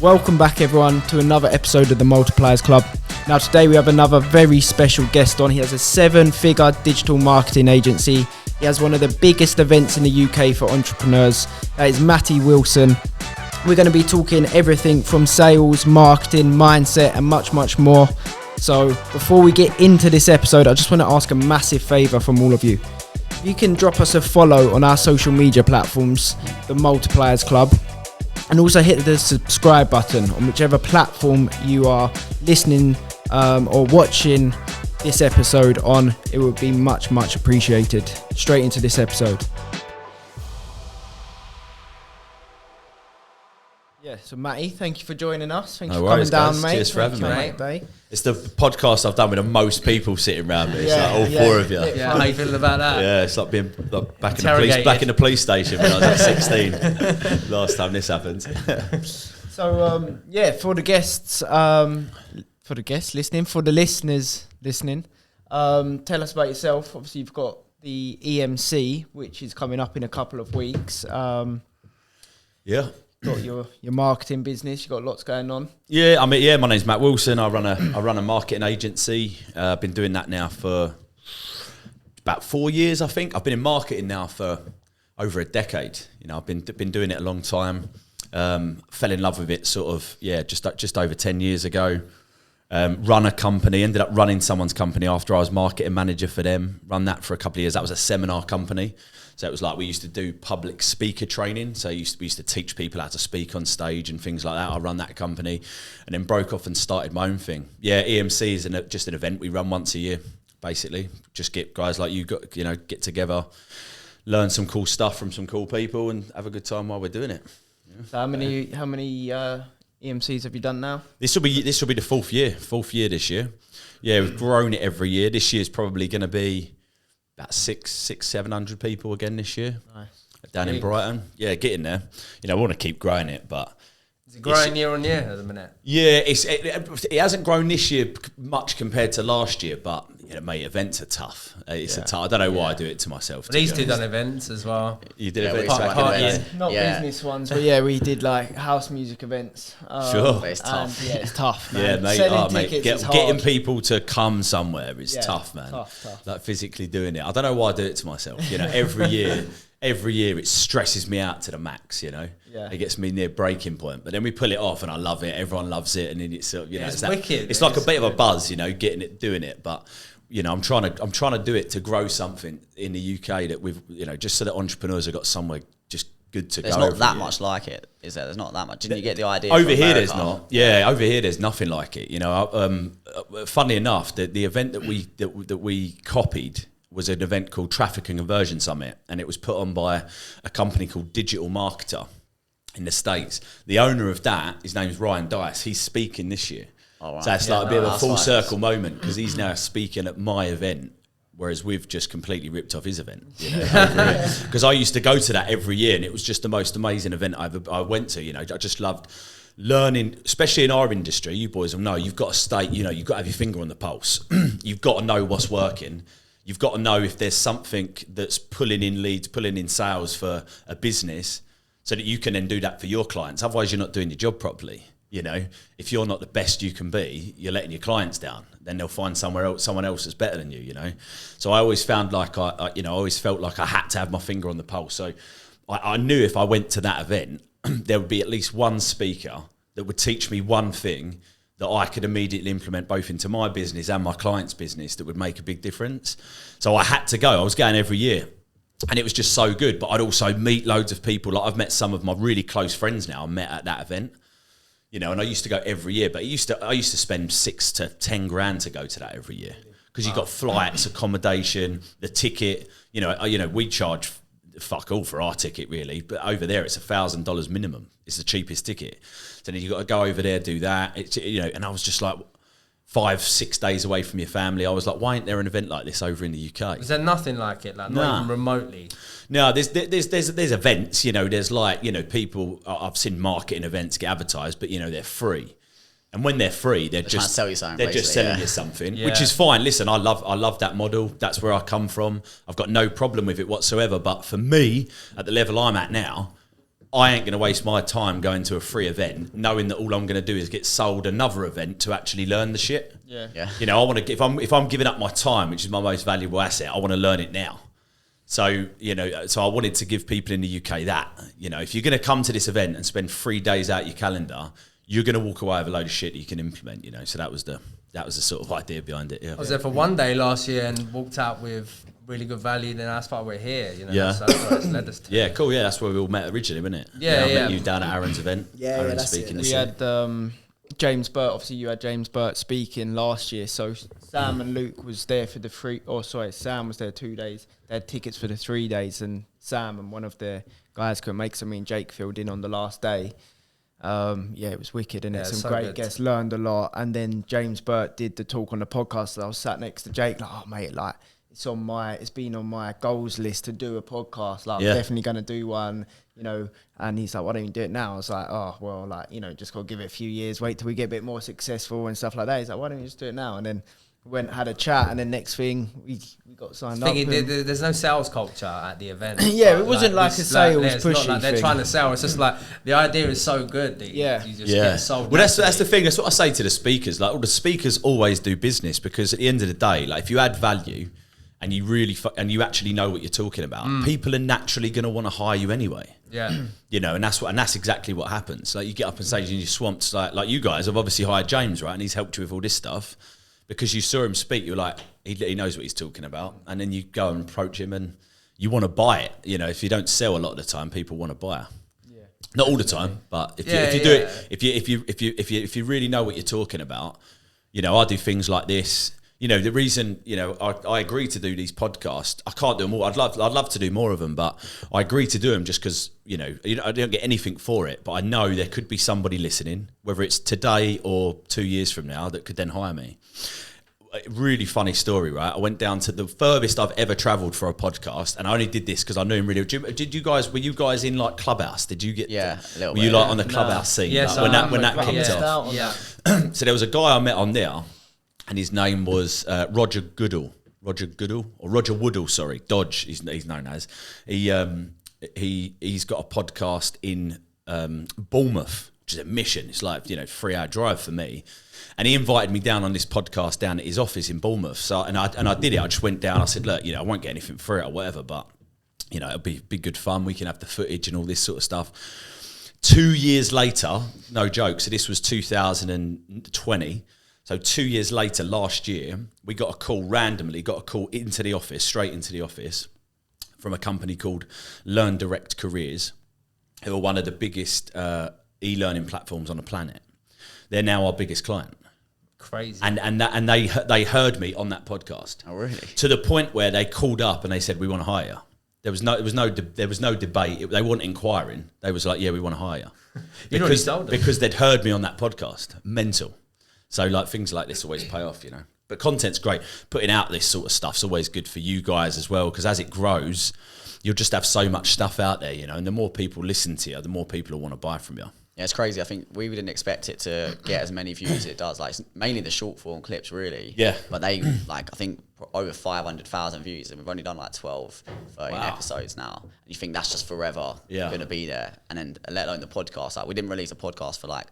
Welcome back everyone to another episode of the Multipliers Club. Now today we have another very special guest on. He has a 7-figure digital marketing agency. He has one of the biggest events in the UK for entrepreneurs. That is Matty Wilson. We're going to be talking everything from sales, marketing, mindset and much, much more. So before we get into this episode, I just want to ask a massive favour from all of you. You can drop us a follow on our social media platforms, the Multipliers Club. And also hit the subscribe button on whichever platform you are listening or watching this episode on. It would be much, much appreciated. Straight into this episode. Yeah, so Matty, thank you for joining us. Thanks for coming down, mate. Cheers for having me, mate. It's the podcast I've done with the most people sitting around me. It's like all four of you. Yeah, how you feeling about that? Yeah, it's like being back in the police station when I was like 16. Last time this happened. So for the guests, for the listeners listening, tell us about yourself. Obviously, you've got the EMC, which is coming up in a couple of weeks. Yeah. Got your marketing business. You've got lots going on. Yeah, my name's Matt Wilson. I run a marketing agency. I've been doing that now for about 4 years, I think. I've been in marketing now for over a decade. You know, I've been doing it a long time. Fell in love with it just over 10 years ago. Run a company, ended up running someone's company after I was marketing manager for them. Run that for a couple of years. That was a seminar company. So it was like we used to do public speaker training. So we used to teach people how to speak on stage and things like that. I run that company and then broke off and started my own thing. Yeah, EMC is just an event we run once a year, basically. Just get guys like you, get together, learn some cool stuff from some cool people and have a good time while we're doing it. Yeah. So how many EMCs have you done now? This will be the fourth year this year. Yeah, we've grown it every year. This year's probably going to be about 700 people again this year. Nice. Down in Brighton. Yeah, getting there. You know, I want to keep growing it, but is it growing year on year at the minute? Yeah, it hasn't grown this year much compared to last year, but mate, events are tough. It's tough. I don't know why I do it to myself. These two done events as well. You did events back in the day. Not business ones, but yeah, we did like house music events. Sure. But it's tough. Yeah, it's tough, man. Yeah, mate. Selling tickets is hard. Getting people to come somewhere is tough, man. Tough. Like physically doing it. I don't know why I do it to myself. You know, every year it stresses me out to the max, Yeah. It gets me near breaking point, but then we pull it off and I love it. Everyone loves it. And then it's it's wicked. It's like a bit of a buzz, getting it, doing it. But, I'm trying to do it to grow something in the UK that we've, just so that entrepreneurs have got somewhere just good to go. There's not that much like it, is there? There's not that much. Didn't you get the idea? Over here, there's not. Yeah, over here, there's nothing like it. Funnily enough, the event that we copied was an event called Traffic and Conversion Summit, and it was put on by a company called Digital Marketer in the States. The owner of that, his name's Ryan Dice. He's speaking this year. Oh, wow. So it's like a bit of a full circle moment because he's now speaking at my event, whereas we've just completely ripped off his event. Because I used to go to that every year, and it was just the most amazing event I went to. I just loved learning, especially in our industry. You boys will know you've got to stay. You've got to have your finger on the pulse. You've got to know what's working. You've got to know if there's something that's pulling in leads, pulling in sales for a business, so that you can then do that for your clients. Otherwise, you're not doing your job properly. If you're not the best you can be, you're letting your clients down. Then they'll find someone else that's better than you. So I always found like I always felt like I had to have my finger on the pulse. So I knew if I went to that event, there would be at least one speaker that would teach me one thing that I could immediately implement both into my business and my client's business that would make a big difference. So I had to go. I was going every year. And it was just so good. But I'd also meet loads of people. Like I've met some of my really close friends now I met at that event. And I used to go every year, but I used to spend 6 to 10 grand to go to that every year because you've got flights, accommodation, the ticket. We charge fuck all for our ticket really, but over there it's $1,000 minimum. It's the cheapest ticket. So then you've got to go over there, do that. And I was just like 5-6 days away from your family. I was like, why ain't there an event like this over in the UK? Is there nothing like it? Like not even remotely? No, there's events, there's like, people, I've seen marketing events get advertised, but they're free. And when they're free, they're just sell you something. They're just selling you something, which is fine. Listen, I love that model. That's where I come from. I've got no problem with it whatsoever. But for me, at the level I'm at now, I ain't going to waste my time going to a free event knowing that all I'm going to do is get sold another event to actually learn the shit. Yeah. You know, I want to, if I'm giving up my time, which is my most valuable asset, I want to learn it now. So, you know, so I wanted to give people in the UK that, you know, if you're going to come to this event and spend 3 days out your calendar, you're going to walk away with a load of shit that you can implement, you know. So that was the sort of idea behind it. Yeah. I was there for one day last year and walked out with really good value. Then that's why we're here, you know. Yeah. So that's what it's led us to. Yeah, cool. Yeah, that's where we all met originally, wasn't it? Yeah, I met you down at Aaron's event. Aaron that's speaking. it. We had James Burt. Obviously, you had James Burt speaking last year. So Sam and Luke was there for the Sam was there 2 days. They had tickets for the 3 days, and Sam and one of the guys couldn't make. So me and Jake filled in on the last day. It was wicked, and some so great good. guests, learned a lot. And then James Burt did the talk on the podcast. I was sat next to Jake, like, oh mate, like it's been on my goals list to do a podcast. Like, I'm definitely gonna do one, you know. And he's like, why don't you do it now? I was like, oh well, like, you know, just gotta give it a few years, wait till we get a bit more successful and stuff like that. He's like, why don't you just do it now? And then went, had a chat, and then next thing we got signed up. There's no sales culture at the event. Yeah, it wasn't like a sales it's not pushy like they're thing. trying to sell. It's just like the idea is so good that you just get sold. Well, that's the thing. That's what I say to the speakers. Like, all the speakers always do business, because at the end of the day, like, if you add value and you really and you actually know what you're talking about, people are naturally going to want to hire you anyway. Yeah, you know, and that's exactly what happens. Like, you get up on stage and you're swamped. Like you guys have obviously hired James, right? And he's helped you with all this stuff. Because you saw him speak, you're like, he knows what he's talking about. And then you go and approach him and you want to buy it. You know, if you don't sell a lot of the time, people want to buy it. Yeah. Not all the time, but if you do it, if you really know what you're talking about, you know, I do things like this. You know, the reason, you know, I agree to do these podcasts. I can't do them all. I'd love to do more of them, but I agree to do them just because, you know, I don't get anything for it. But I know there could be somebody listening, whether it's today or 2 years from now, that could then hire me. A really funny story, right? I went down to the furthest I've ever travelled for a podcast, and I only did this because I knew him really. Were you guys in like Clubhouse? Did you get? Yeah, a little bit. You like on the Clubhouse scene? Yes, like, when that kicked off. Yeah. So there was a guy I met on there, and his name was Roger Goodall, or Roger Woodall. Sorry, Dodge. He's known as. He's got a podcast in Bournemouth, which is a mission. It's like, you know, 3-hour drive for me. And he invited me down on this podcast down at his office in Bournemouth. So and I did it. I just went down. I said, look, you know, I won't get anything for it or whatever, but, you know, it'll be good fun. We can have the footage and all this sort of stuff. 2 years later, no joke. So this was 2020. So 2 years later, last year, we got a call into the office, straight into the office, from a company called Learn Direct Careers, who are one of the biggest e-learning platforms on the planet. They're now our biggest client. Crazy. And they heard me on that podcast. Oh, really? To the point where they called up and they said, we want to hire you. There was no debate. They weren't inquiring. They was like, yeah, we want to hire you. Because they'd heard me on that podcast. Mental. So like things like this always pay off, you know. But content's great. Putting out this sort of stuff's always good for you guys as well, because as it grows, you'll just have so much stuff out there, you know. And the more people listen to you, the more people will want to buy from you. Yeah, it's crazy. I think we didn't expect it to get as many views as it does. Like, it's mainly the short form clips, really. Yeah. But they, like, I think over 500,000 views, and we've only done like 12, 13 episodes now. And you think that's just forever going to be there. And then, let alone the podcast. Like, we didn't release a podcast for like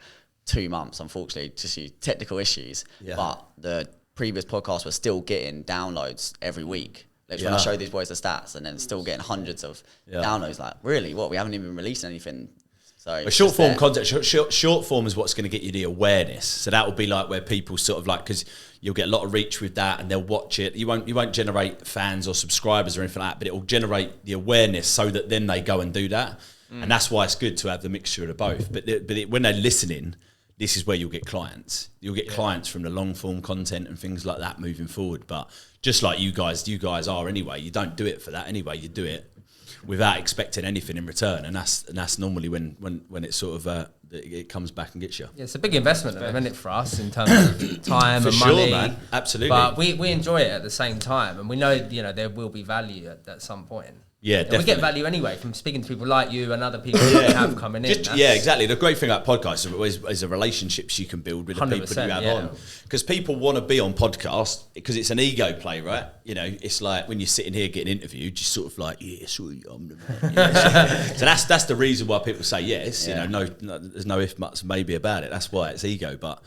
2 months, unfortunately, just due to technical issues. Yeah. But the previous podcast was still getting downloads every week. Like, when I show these boys the stats, and then still getting hundreds of downloads. Like, really? What? We haven't even released anything. So short form content, short form is what's going to get you the awareness. So that will be like where people sort of like, because you'll get a lot of reach with that, and they'll watch it. You won't generate fans or subscribers or anything like that, but it will generate the awareness so that then they go and do that. And that's why it's good to have the mixture of the both. But when they're listening, this is where you'll get clients. You'll get clients from the long form content and things like that moving forward. But just like you guys are anyway. You don't do it for that anyway. You do it without expecting anything in return, and that's normally when it sort of it comes back and gets you. Yeah, it's a big investment at the minute for us in terms of time and money. Man. Absolutely. But we enjoy it at the same time, and we know, you know, there will be value at some point. Yeah, and definitely. we get value anyway from speaking to people like you and other people that we have coming in. Yeah, exactly. The great thing about podcasts is the relationships you can build with the people you have on. Because people want to be on podcasts because it's an ego play, right? You know, it's like when you're sitting here getting interviewed, you're sort of like, yeah, sweet, I'm the man. Yeah, so that's the reason why people say yes. You know, no, there's no if, buts, maybe about it. That's why it's ego, but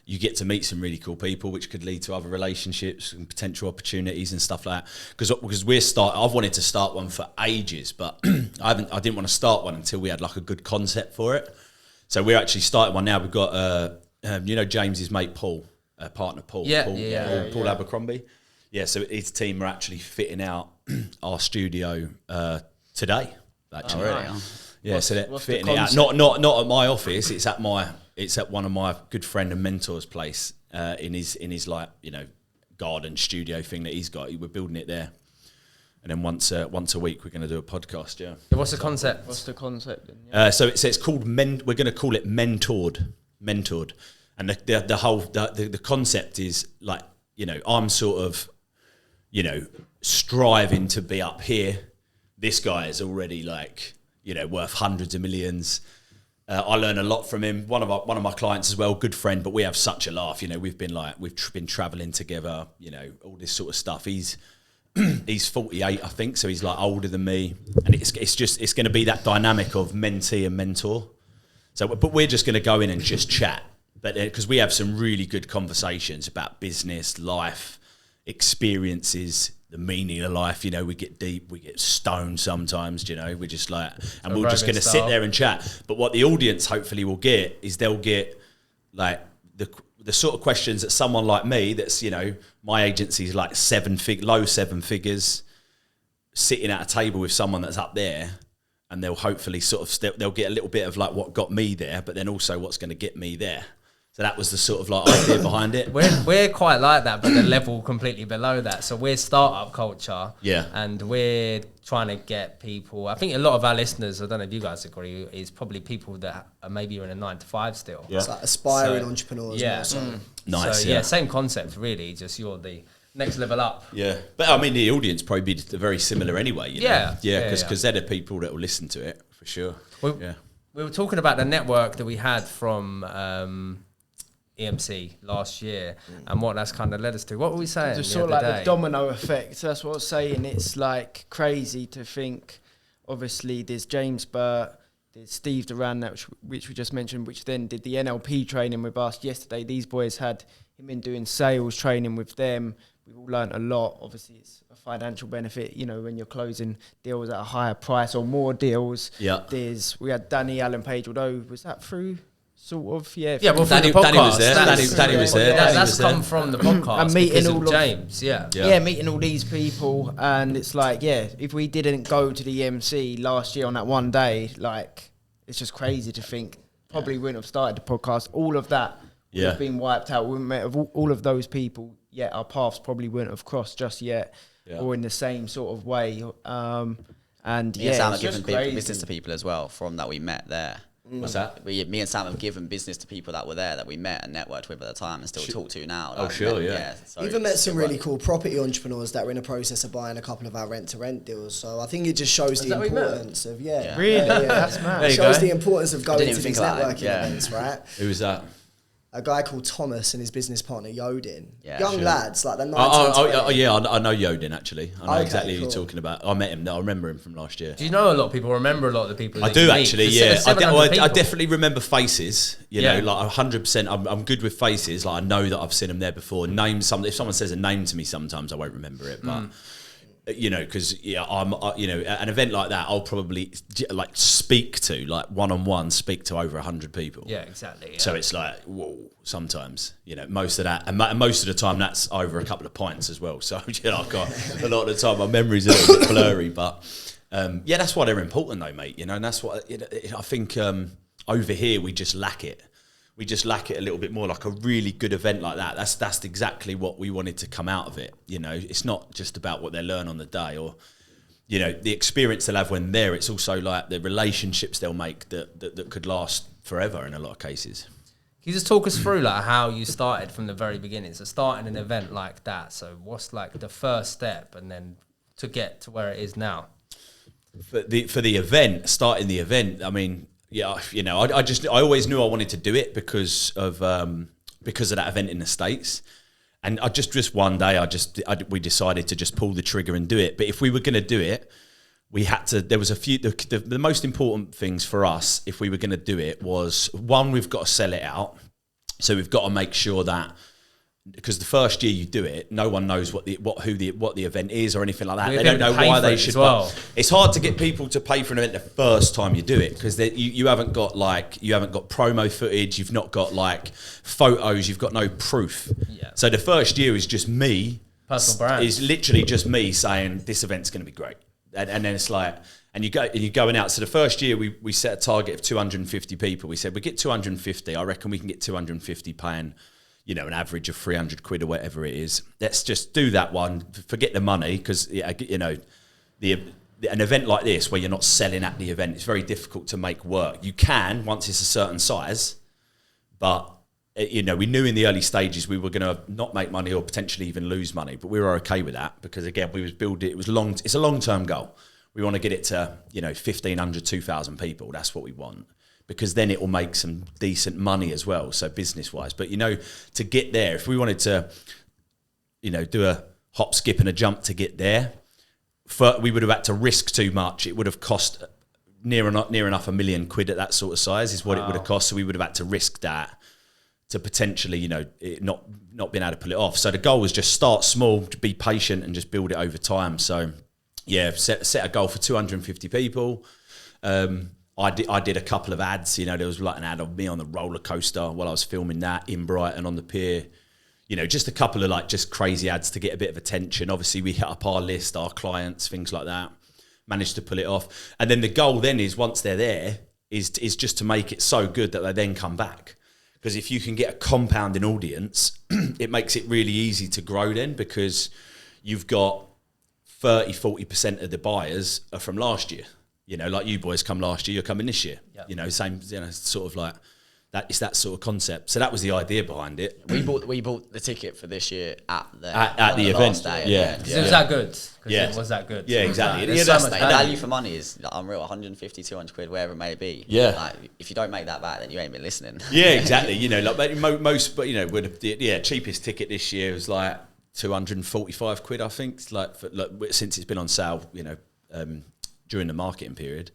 you get to meet some really cool people, which could lead to other relationships and potential opportunities and stuff like that. Because I've wanted to start one for ages, but I didn't want to start one until we had like a good concept for it. So we're actually starting one now. We've got, James's mate Paul, partner Paul. Paul Abercrombie. Yeah, so his team are actually fitting out our studio today. Actually, really? Yeah, so they're fitting it out. Not at my office. It's at one of my good friend and mentor's place in his like, you know, garden studio thing that he's got. We're building it there, and then once a week we're going to do a podcast. Yeah. What's the concept? What's the concept? Then? Yeah. So it's called We're going to call it Mentored, and the whole concept is like, you know, I'm sort of, you know, striving to be up here. This guy is already like, you know, worth hundreds of millions. I learn a lot from him. One of my clients as well, good friend, but we have such a laugh. You know, we've been traveling together. You know, all this sort of stuff. He's 48, I think, so he's like older than me, and it's going to be that dynamic of mentee and mentor. So, but we're just going to go in and just chat, but because we have some really good conversations about business, life, experiences, the meaning of life. You know, we get deep, we get stoned sometimes, you know, we're just like, and we're just going to sit there and chat. But what the audience hopefully will get is they'll get like the sort of questions that someone like me, that's, you know, my agency is like low seven figures, sitting at a table with someone that's up there, and they'll hopefully sort of, they'll get a little bit of like what got me there, but then also what's going to get me there. So that was the sort of like idea behind it. We're quite like that, but the level completely below that. So we're startup culture, and we're trying to get people. I think a lot of our listeners, I don't know if you guys agree, is probably people that are maybe in a 9-to-5 still. Yeah. It's like aspiring entrepreneurs. Yeah, nice. So, yeah, same concept really. Just you're the next level up. Yeah, but I mean the audience probably be very similar anyway. You know? Because they're the people that will listen to it for sure. We were talking about the network that we had from EMC last year and what that's kind of led us to. What were we saying? Just sort of like the domino effect. That's what I was saying. It's like crazy to think. Obviously, there's James Burt, there's Steve Duran, which we just mentioned, which then did the NLP training with us yesterday. These boys had him in doing sales training with them. We've all learned a lot. Obviously, it's a financial benefit, you know, when you're closing deals at a higher price or more deals. Yeah. We had Danny Allen Page, although was that through? Sort of, yeah. Yeah, well, Danny was there. Danny was there. That's come from the podcast and meeting all James. Meeting all these people, and it's like, if we didn't go to the EMC last year on that one day, like, it's just crazy to think. Probably wouldn't have started the podcast. All of that would have been wiped out. We wouldn't have met all of those people yet. Our paths probably wouldn't have crossed just yet, or in the same sort of way. And Sam have given business to people as well from that we met there. What's that? Me and Sam have given business to people that were there that we met and networked with at the time and still talk to now. So even met some really cool property entrepreneurs that were in the process of buying a couple of our rent-to-rent deals. So I think it just shows the importance of really, that's mad. It shows the importance of going to these networking events, right? Who was that? A guy called Thomas and his business partner Yodin. Yeah, Young lads, like they're 19, I know Yodin actually. I know exactly who you're talking about. I met him. I remember him from last year. Do you know a lot of people? Remember a lot of the people? I do actually. Yeah, I definitely remember faces. You know, like 100%. I'm good with faces. Like I know that I've seen them there before. If someone says a name to me, sometimes I won't remember it, but. You know, because an event like that, I'll probably like speak to one-on-one over 100 people. Yeah, exactly. Yeah. So it's like, whoa, sometimes, you know, most of that, and most of the time that's over a couple of pints as well. So, you know, I've got a lot of the time my memory's a little bit blurry, but that's why they're important though, mate. You know, and that's what I think over here we just lack it. We just lack it a little bit more, like a really good event like that. That's exactly what we wanted to come out of it. You know, it's not just about what they learn on the day or, you know, the experience they'll have when they're. It's also like the relationships they'll make that could last forever in a lot of cases. Can you just talk us through like how you started from the very beginning? So starting an event like that. So what's like the first step and then to get to where it is now? for the event, starting the event, I mean, yeah, you know, I always knew I wanted to do it because of that event in the States. And I just one day we decided to just pull the trigger and do it. But if we were going to do it, we had to, there was a few, the most important things for us, if we were going to do it, was one, we've got to sell it out. So we've got to make sure that, because the first year you do it, no one knows what the event is or anything like that. They don't know why they should. Well. It's hard to get people to pay for an event the first time you do it, because you haven't got promo footage, you've not got like photos, you've got no proof. Yeah. So the first year is just me. Personal brand. Is literally just me saying this event's going to be great, and then it's like, and you're going out. So the first year we set a target of 250 people. We said we get 250. I reckon we can get 250 paying, you know, an average of 300 quid or whatever it is. Let's just do that one. Forget the money, because, you know, an event like this where you're not selling at the event, it's very difficult to make work. You can once it's a certain size, but, you know, we knew in the early stages we were going to not make money or potentially even lose money, but we were okay with that, because again, we was building it. It's a long-term goal. We want to get it to, you know, 1,500, 2,000 people. That's what we want, because then it will make some decent money as well, so business-wise. But, you know, to get there, if we wanted to, you know, do a hop, skip and a jump to get there, we would have had to risk too much. It would have cost near enough £1 million at that sort of size is what it would have cost. So we would have had to risk that to potentially, you know, it not being able to pull it off. So the goal was just start small, be patient and just build it over time. So, yeah, set a goal for 250 people. I did a couple of ads. You know, there was like an ad of me on the roller coaster while I was filming that in Brighton on the pier. You know, just a couple of like just crazy ads to get a bit of attention. Obviously, we hit up our list, our clients, things like that. Managed to pull it off. And then the goal then is, once they're there, is just to make it so good that they then come back. Because if you can get a compounding audience, it makes it really easy to grow then, because you've got 30-40% of the buyers are from last year. You know, like you boys come last year, you're coming this year. Yep. You know, same, you know, sort of like that. It's that sort of concept. So that was the idea behind it. We bought the ticket for this year at the event. Day, yeah. Because it was that good. Yeah. It was that good. Yeah, exactly. There's so much value for money is like, unreal. 150, 200 quid, wherever it may be. Yeah. Like, if you don't make that back, then you ain't been listening. Yeah, exactly. You know, like most, but you know, cheapest ticket this year was like 245 quid, I think. It's like since it's been on sale, you know, during the marketing period.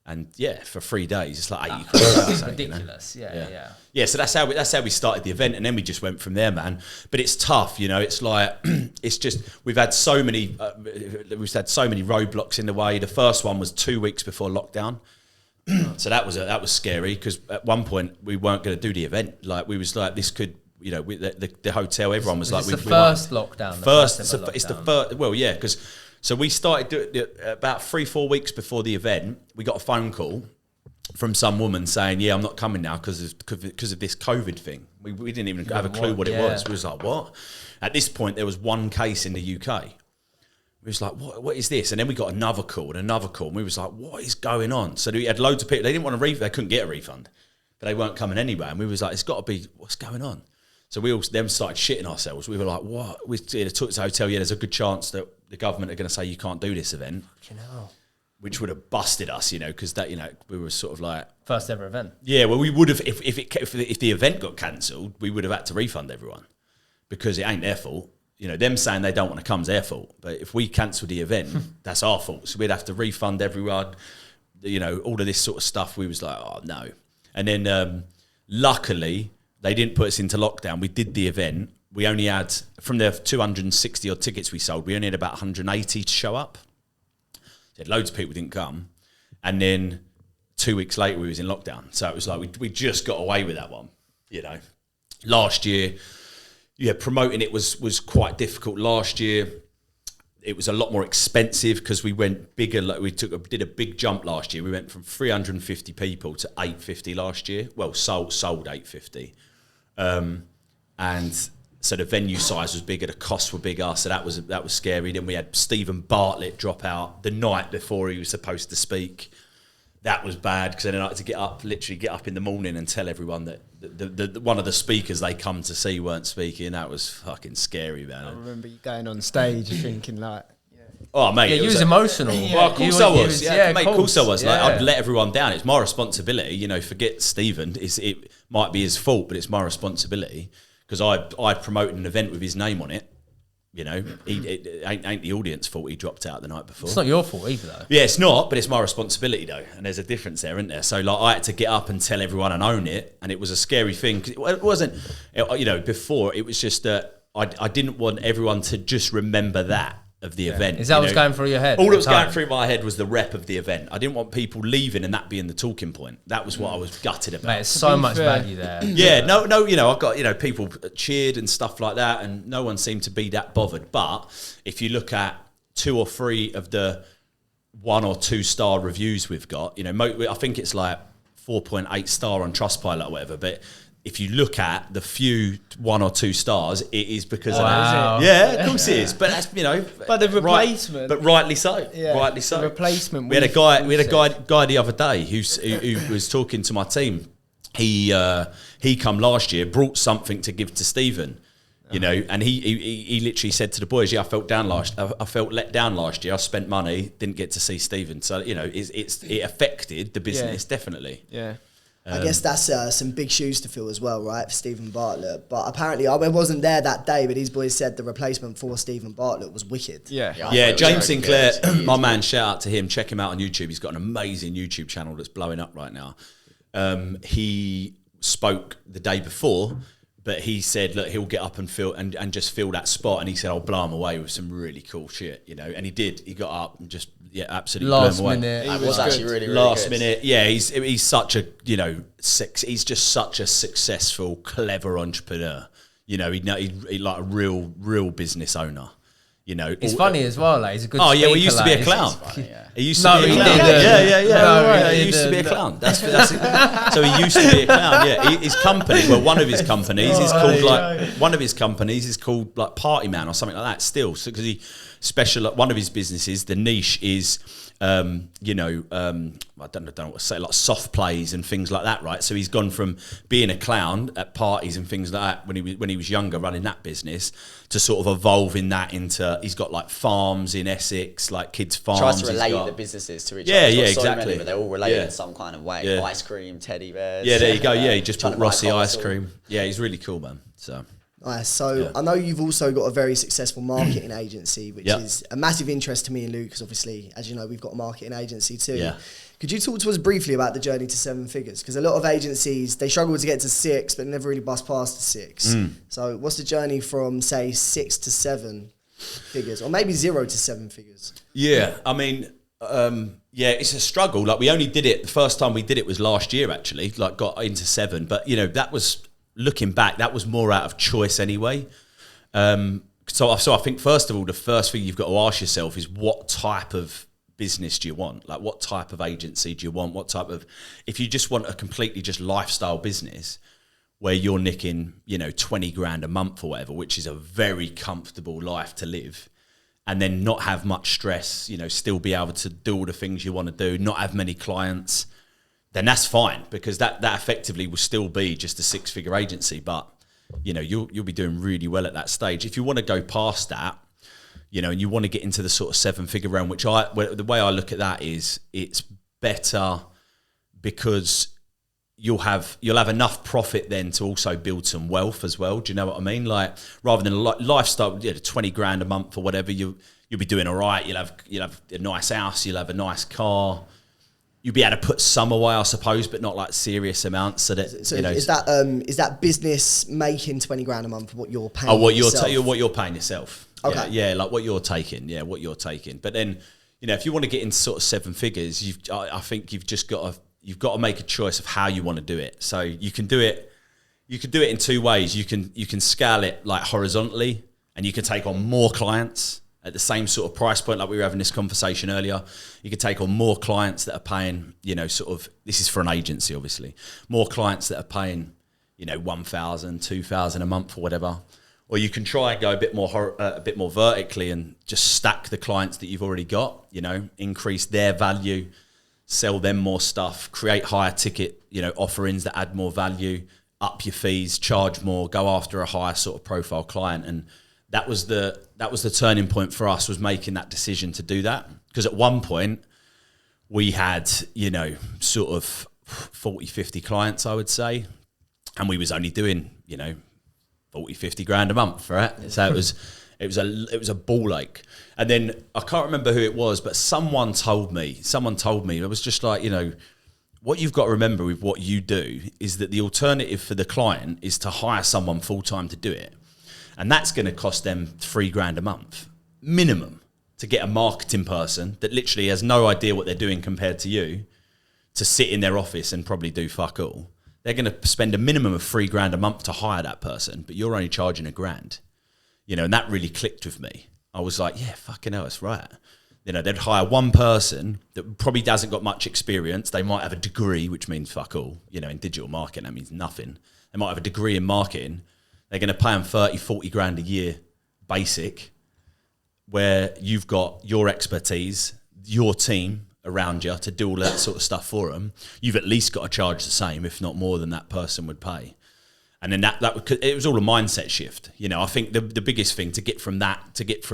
And yeah, for 3 days, it's like 80 quid. It's ridiculous. You know? Yeah. So that's how we started the event, and then we just went from there, man. But it's tough, you know. It's like it's just we've had so many roadblocks in the way. The first one was 2 weeks before lockdown, so that was scary, because at one point we weren't going to do the event. Like, we was like, this could, you know, the hotel, everyone was like, it's the first lockdown. It's the first. Well, yeah, because. So we started doing it about 3-4 weeks before the event. We got a phone call from some woman saying, "Yeah, I'm not coming now because of this COVID thing." We didn't even have a clue what it was. We was like, "What?" At this point, there was one case in the UK. We was like, "What is this?" And then we got another call, and we was like, "What is going on?" So we had loads of people. They didn't want a refund. They couldn't get a refund, but they weren't coming anyway. And we was like, "It's got to be, what's going on?" So we all then started shitting ourselves. We were like, "What?" We took to the hotel. Yeah, there's a good chance that the government are going to say you can't do this event. Which would have busted us, you know, because that, you know, we were sort of like first ever event. Yeah, well, we would have if the event got cancelled, we would have had to refund everyone, because it ain't their fault. You know, them saying they don't want to come is their fault. But if we cancel the event, that's our fault. So we'd have to refund everyone. You know, all of this sort of stuff. We was like, oh no. And then luckily they didn't put us into lockdown. We did the event. We only had, from the 260 odd tickets we sold, we only had about 180 to show up. So loads of people didn't come. And then 2 weeks later, we was in lockdown. So it was like, we just got away with that one, you know. Last year, yeah, promoting it was quite difficult. Last year, it was a lot more expensive because we went bigger. Like did a big jump last year. We went from 350 people to 850 last year. Well, sold 850. And so the venue size was bigger, the costs were bigger, so that was scary. Then we had Stephen Bartlett drop out the night before he was supposed to speak. That was bad, because then I had to literally get up in the morning and tell everyone that the one of the speakers they come to see weren't speaking. That was fucking scary, man. I remember you going on stage thinking like, Oh, mate. Yeah, you was emotional. Well, of course I was. Yeah, mate, of course I was. Like, Yeah. I'd let everyone down. It's my responsibility. You know, forget Stephen. It might be his fault, but it's my responsibility because I promoted an event with his name on it. You know, it ain't the audience fault he dropped out the night before. It's not your fault either, though. Yeah, it's not, but it's my responsibility, though. And there's a difference there, isn't there? So, like, I had to get up and tell everyone and own it. And it was a scary thing. 'Cause it wasn't, you know, before, it was just that I didn't want everyone to just remember that of the event. Is that what's going through your head? All that was going through my head was the rep of the event. I didn't want people leaving and that being the talking point. That was what I was gutted about. Mate, there's so much value there. Yeah, no, you know, I got, you know, people cheered and stuff like that, and no one seemed to be that bothered. But if you look at 2 or 3 of the 1 or 2 star reviews we've got, you know, I think it's like 4.8 star on Trustpilot or whatever, but if you look at the few 1 or 2 stars, it is because of that. Yeah, of course it is. But that's, you know, but the replacement, but rightly so. Yeah, rightly so. The replacement. We had a guy the other day who was talking to my team. He come last year, brought something to give to Stephen. You know, and he literally said to the boys, "Yeah, I felt let down last year. I spent money, didn't get to see Stephen." So, you know, it affected the business definitely. Yeah. I guess that's some big shoes to fill as well, right, for Stephen Bartlett. But apparently, I wasn't there that day, but these boys said the replacement for Stephen Bartlett was wicked. Yeah, James Sinclair, my man, shout out to him. Check him out on YouTube. He's got an amazing YouTube channel that's blowing up right now. He spoke the day before, but he said, look, he'll get up and just fill that spot. And he said, I'll blow him away with some really cool shit, you know. And he did. He got up and just, absolutely last blew him away. minute. It was actually really, really last good. minute. Yeah, he's such a, you know, he's just such a successful, clever entrepreneur. You know, he's like a real business owner. You know, it's funny as well. Like, he's a good. Oh yeah, we used to be a clown. He used to be a clown. He used to be a clown. That's it. So he used to be a clown. Yeah, his company. Well, one of his companies is called like Party Man or something like that. Still, because he one of his businesses, the niche is. I don't know what to say, like soft plays and things like that, right? So he's gone from being a clown at parties and things like that when he was younger, running that business, to sort of evolving that into, he's got like farms in Essex, like kids' farms. Tries to relate the businesses to each other. Yeah, exactly. Many, but they're all related in some kind of way. Ice cream, teddy bears. Yeah, there you go. Yeah, he just bought Rossi ice cream. Yeah, he's really cool, man. So. Nice. So I know you've also got a very successful marketing agency, which is a massive interest to me and Luke, because obviously, as you know, we've got a marketing agency too. Yeah. Could you talk to us briefly about the journey to 7 figures? Because a lot of agencies, they struggle to get to 6, but never really bust past the 6. So what's the journey from, say, 6 to 7 figures, or maybe 0 to 7 figures? Yeah, I mean, it's a struggle. Like, we only did it, the first time we did it was last year, actually, like got into 7. But, you know, that was... Looking back, that was more out of choice anyway. So I think, first of all, the first thing you've got to ask yourself is, what type of business do you want? Like, what type of agency do you want? What type of... If you just want a completely just lifestyle business where you're nicking, you know, 20 grand a month or whatever, which is a very comfortable life to live, and then not have much stress, you know, still be able to do all the things you want to do, not have many clients... then that's fine, because that effectively will still be just a 6-figure agency. But, you know, you'll be doing really well at that stage. If you want to go past that, you know, and you want to get into the sort of 7-figure realm, the way I look at that is, it's better because you'll have enough profit then to also build some wealth as well. Do you know what I mean? Like, rather than a lifestyle, 20 grand a month or whatever, you'll be doing all right. You'll have a nice house, you'll have a nice car. You'll be able to put some away, I suppose, but not like serious amounts. So that, so you know, is that business making 20 grand a month what you're paying? What you're paying yourself. Okay. Yeah, like what you're taking. Yeah, what you're taking. But then, you know, if you want to get into sort of 7 figures, I think you've got to make a choice of how you want to do it. So you can do it in 2 ways. You can scale it like horizontally, and you can take on more clients at the same sort of price point, like we were having this conversation earlier. You could take on more clients that are paying, you know, sort of, this is for an agency, obviously, more clients that are paying, you know, 1,000, 2,000 a month or whatever. Or you can try and go a bit more vertically and just stack the clients that you've already got, you know, increase their value, sell them more stuff, create higher ticket, you know, offerings that add more value, up your fees, charge more, go after a higher sort of profile client. And that was the turning point for us, was making that decision to do that. Because at one point we had, you know, sort of 40, 50 clients, I would say. And we was only doing, you know, 40, 50 grand a month, right? So it was a ball ache. And then I can't remember who it was, but someone told me, it was just like, you know, what you've got to remember with what you do is that the alternative for the client is to hire someone full-time to do it. And that's going to cost them $3,000 a month, minimum, to get a marketing person that literally has no idea what they're doing compared to you to sit in their office and probably do fuck all. They're going to spend a minimum of $3,000 a month to hire that person, but you're only charging $1,000. You know, and that really clicked with me. I was like, yeah, fucking hell, that's right. You know, they'd hire one person that probably hasn't got much experience. They might have a degree, which means fuck all. You know, in digital marketing, that means nothing. They might have a degree in marketing. They're going to pay them 30, 40 grand a year basic, where you've got your expertise, your team around you to do all that sort of stuff for them. You've at least got to charge the same, if not more than that person would pay. And then it was all a mindset shift. You know, I think the biggest thing to get from that, to get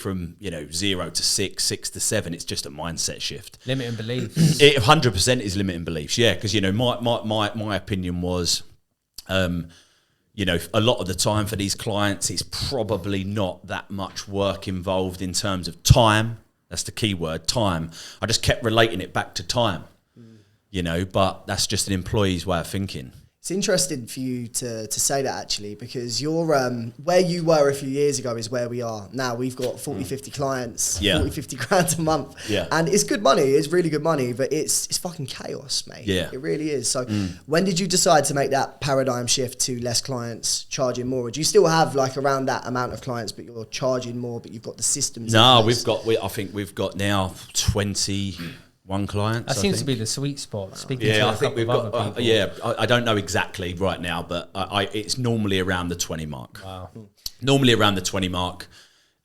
from, you know, 0 to 6, 6 to 7, it's just a mindset shift. Limiting beliefs. It 100% is limiting beliefs. Yeah. Cause you know, my opinion was, you know, a lot of the time for these clients, it's probably not that much work involved in terms of time. That's the key word, time. I just kept relating it back to time, you know, but that's just an employee's way of thinking. It's interesting for you to say that, actually, because you're where you were a few years ago is where we are now. We've got 40, 50 clients, 40, 50 grand a month. Yeah. And it's good money. It's really good money, but it's fucking chaos, mate. Yeah. It really is. So when did you decide to make that paradigm shift to less clients, charging more? Or do you still have like around that amount of clients, but you're charging more, but you've got the systems? No, I think we've got now 21 clients. That seems to be the sweet spot. Speaking to I think we've got. I don't know exactly right now, but it's normally around the 20 mark. Wow. Normally around the 20 mark,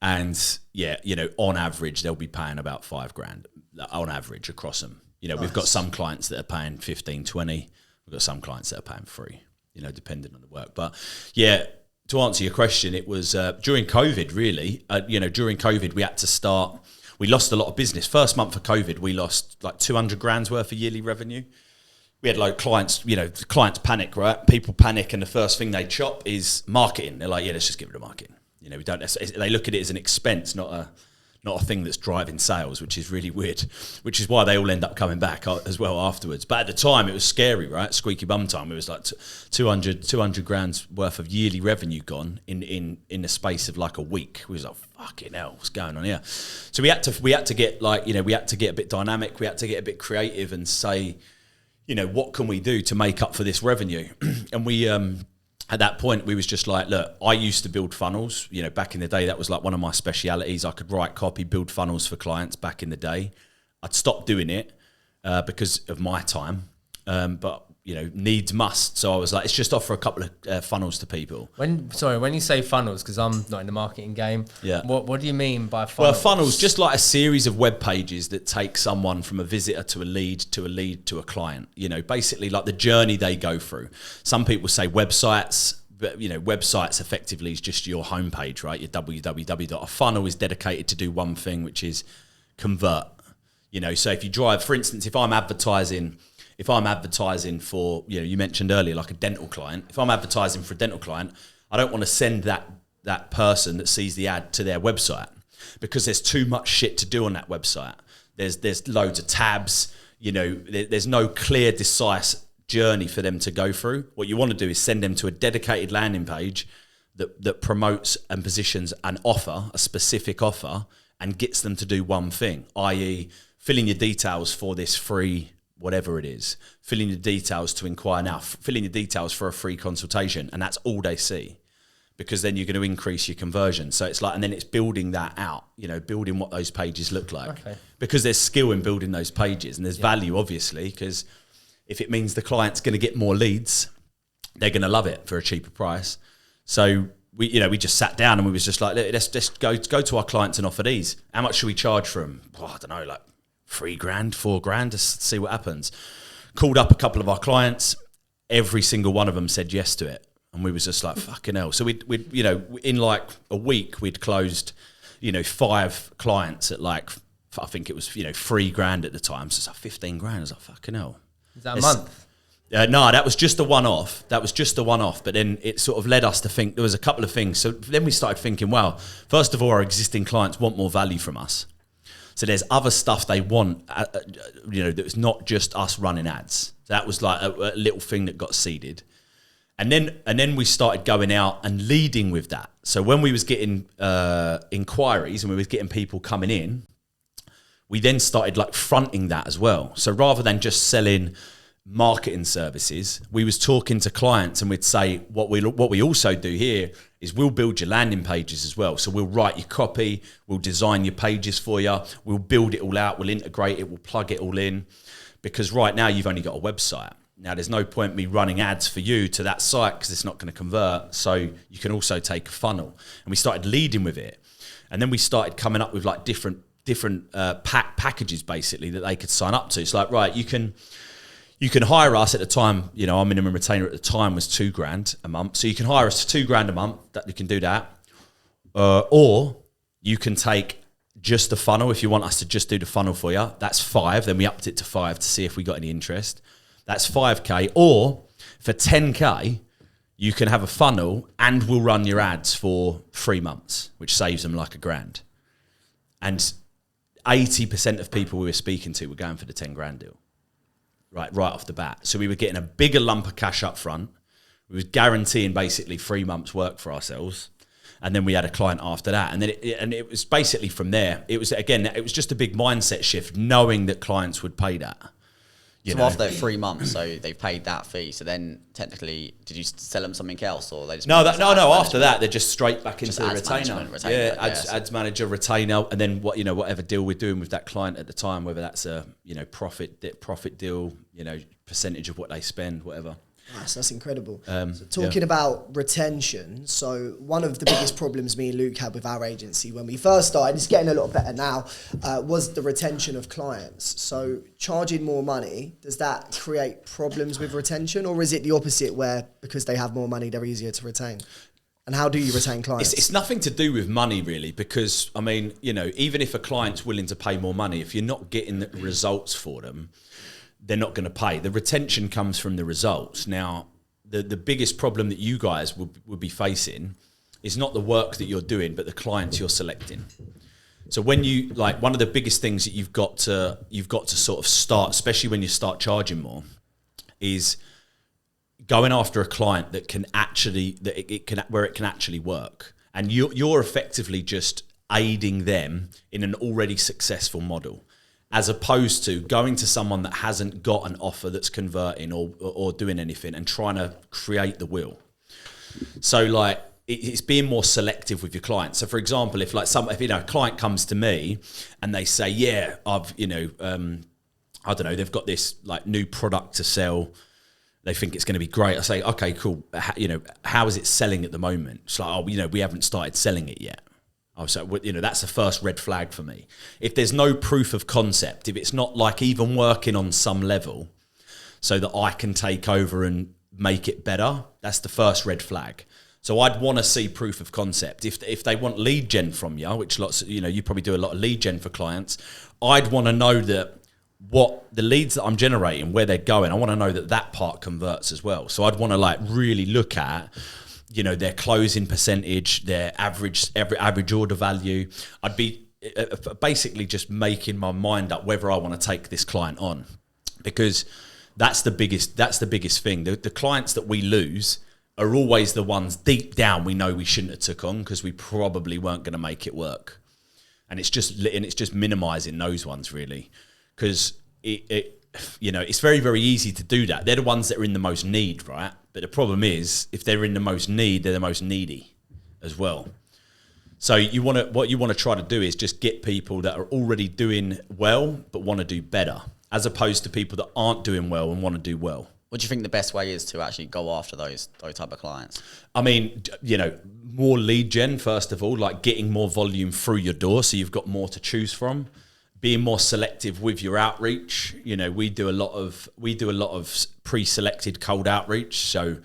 and yeah, you know, on average they'll be paying about $5,000 on average across them. You know, We've got some clients that are paying 15, 20. We've got some clients that are paying free. You know, depending on the work. But yeah, to answer your question, it was during COVID. Really, you know, during COVID we had to start. We lost a lot of business. First month of COVID, we lost like 200 grand's worth of yearly revenue. We had like clients, you know, clients panic, right? People panic, and the first thing they chop is marketing. They're like, yeah, let's just get rid of marketing. You know, we don't. They look at it as an expense, not a thing that's driving sales, which is really weird. Which is why they all end up coming back as well afterwards. But at the time, it was scary, right? Squeaky bum time. It was like 200 grand's worth of yearly revenue gone in the space of like a week. We was like, fucking hell, what's going on here? So we had to get like, you know, we had to get a bit dynamic. We had to get a bit creative and say, you know, what can we do to make up for this revenue? And we at that point, we was just like, look, I used to build funnels. You know, back in the day, that was like one of my specialities. I could write copy, build funnels for clients back in the day. I'd stopped doing it because of my time, but you know, needs must. So I was like, let's just offer a couple of funnels to people. When you say funnels, because I'm not in the marketing game, yeah. What do you mean by funnels? Well, funnels, just like a series of web pages that take someone from a visitor to a lead to a client. You know, basically like the journey they go through. Some people say websites, but you know, websites effectively is just your homepage, right? Your www. A funnel is dedicated to do one thing, which is convert. You know, so if you drive, for instance, if I'm advertising for, you know, you mentioned earlier, like a dental client. If I'm advertising for a dental client, I don't want to send that person that sees the ad to their website, because there's too much shit to do on that website. There's loads of tabs, you know, there's no clear, decisive journey for them to go through. What you want to do is send them to a dedicated landing page that promotes and positions an offer, a specific offer, and gets them to do one thing, i.e. fill in your details for this free whatever it is, fill in the details to inquire now, fill in the details for a free consultation, and that's all they see, because then you're going to increase your conversion. So it's like, and then it's building that out, you know, building what those pages look like, because there's skill in building those pages, and there's value, obviously, because if it means the client's going to get more leads, they're going to love it for a cheaper price. So we just sat down and we was just like, let's go to our clients and offer these. How much should we charge for them? Oh, I don't know, like $3,000, $4,000 to see what happens. Called up a couple of our clients. Every single one of them said yes to it. And we was just like, fucking hell. So we'd you know, in like a week, we'd closed, you know, 5 clients at like, I think it was, you know, $3,000 at the time. So it's like 15 grand. I was like, fucking hell. Is that a month? No, that was just a one-off. But then it sort of led us to think there was a couple of things. So then we started thinking, well, first of all, our existing clients want more value from us. So there's other stuff they want, you know, that's not just us running ads. So that was like a little thing that got seeded. And then we started going out and leading with that. So when we was getting inquiries and we was getting people coming in, we then started like fronting that as well. So rather than just selling marketing services, we was talking to clients and we'd say, what we also do here is we'll build your landing pages as well. So we'll write your copy, we'll design your pages for you, we'll build it all out, we'll integrate it, we'll plug it all in. Because right now you've only got a website. Now, there's no point me running ads for you to that site because it's not going to convert. So you can also take a funnel. And we started leading with it. And then we started coming up with like different packages basically that they could sign up to. It's like, right, you can hire us at the time, you know, our minimum retainer at the time was $2,000 a month. So you can hire us for $2,000 a month, that you can do that. Or you can take just the funnel. If you want us to just do the funnel for you, that's 5. Then we upped it to 5 to see if we got any interest. That's 5K. Or for 10K, you can have a funnel and we'll run your ads for 3 months, which saves them like $1,000. And 80% of people we were speaking to were going for the 10 grand deal, right off the bat. So we were getting a bigger lump of cash up front. We was guaranteeing basically 3 months work for ourselves. And then we had a client after that. And then it was basically from there. It was just a big mindset shift, knowing that clients would pay that. So after 3 months, so they've paid that fee. So then technically, did you sell them something else, or they just no? After that, they're just straight back into the retainer. Ads manager, retainer, and then whatever deal we're doing with that client at the time, whether that's a profit deal, percentage of what they spend, whatever. Nice, that's incredible. Talking about retention, so one of the biggest problems me and Luke had with our agency when we first started, it's getting a lot better now, was the retention of clients. So charging more money, does that create problems with retention, or is it the opposite where because they have more money, they're easier to retain? And how do you retain clients? It's nothing to do with money really, because I mean, even if a client's willing to pay more money, if you're not getting the results for them, they're not going to pay. The retention comes from the results. Now, the biggest problem that you guys would be facing is not the work that you're doing, but the clients you're selecting. So when you, one of the biggest things that you've got to sort of start, especially when you start charging more, is going after a client that can actually, where it can actually work. And you're effectively just aiding them in an already successful model, as opposed to going to someone that hasn't got an offer that's converting or doing anything and trying to create the wheel. So it's being more selective with your clients. So for example, if a client comes to me and they say, yeah, I've, I don't know, they've got this new product to sell. They think it's going to be great. I say, okay, cool. How is it selling at the moment? It's like, we haven't started selling it yet. So, that's the first red flag for me. If there's no proof of concept, if it's not even working on some level so that I can take over and make it better, that's the first red flag. So I'd want to see proof of concept. If they want lead gen from you, which you probably do a lot of lead gen for clients, I'd want to know that what the leads that I'm generating, where they're going, I want to know that part converts as well. So I'd want to really look at their closing percentage, their average order value. I'd be basically just making my mind up whether I want to take this client on, because that's the biggest thing. The clients that we lose are always the ones deep down we know we shouldn't have took on because we probably weren't going to make it work. And it's just minimizing those ones really, because it's very, very easy to do that. They're the ones that are in the most need, right? But the problem is, if they're in the most need, they're the most needy as well. So what you want to try to do is just get people that are already doing well but want to do better, as opposed to people that aren't doing well and want to do well. What do you think the best way is to actually go after those type of clients? I mean, more lead gen, first of all, getting more volume through your door so you've got more to choose from. Being more selective with your outreach. We do a lot of pre-selected cold outreach. So,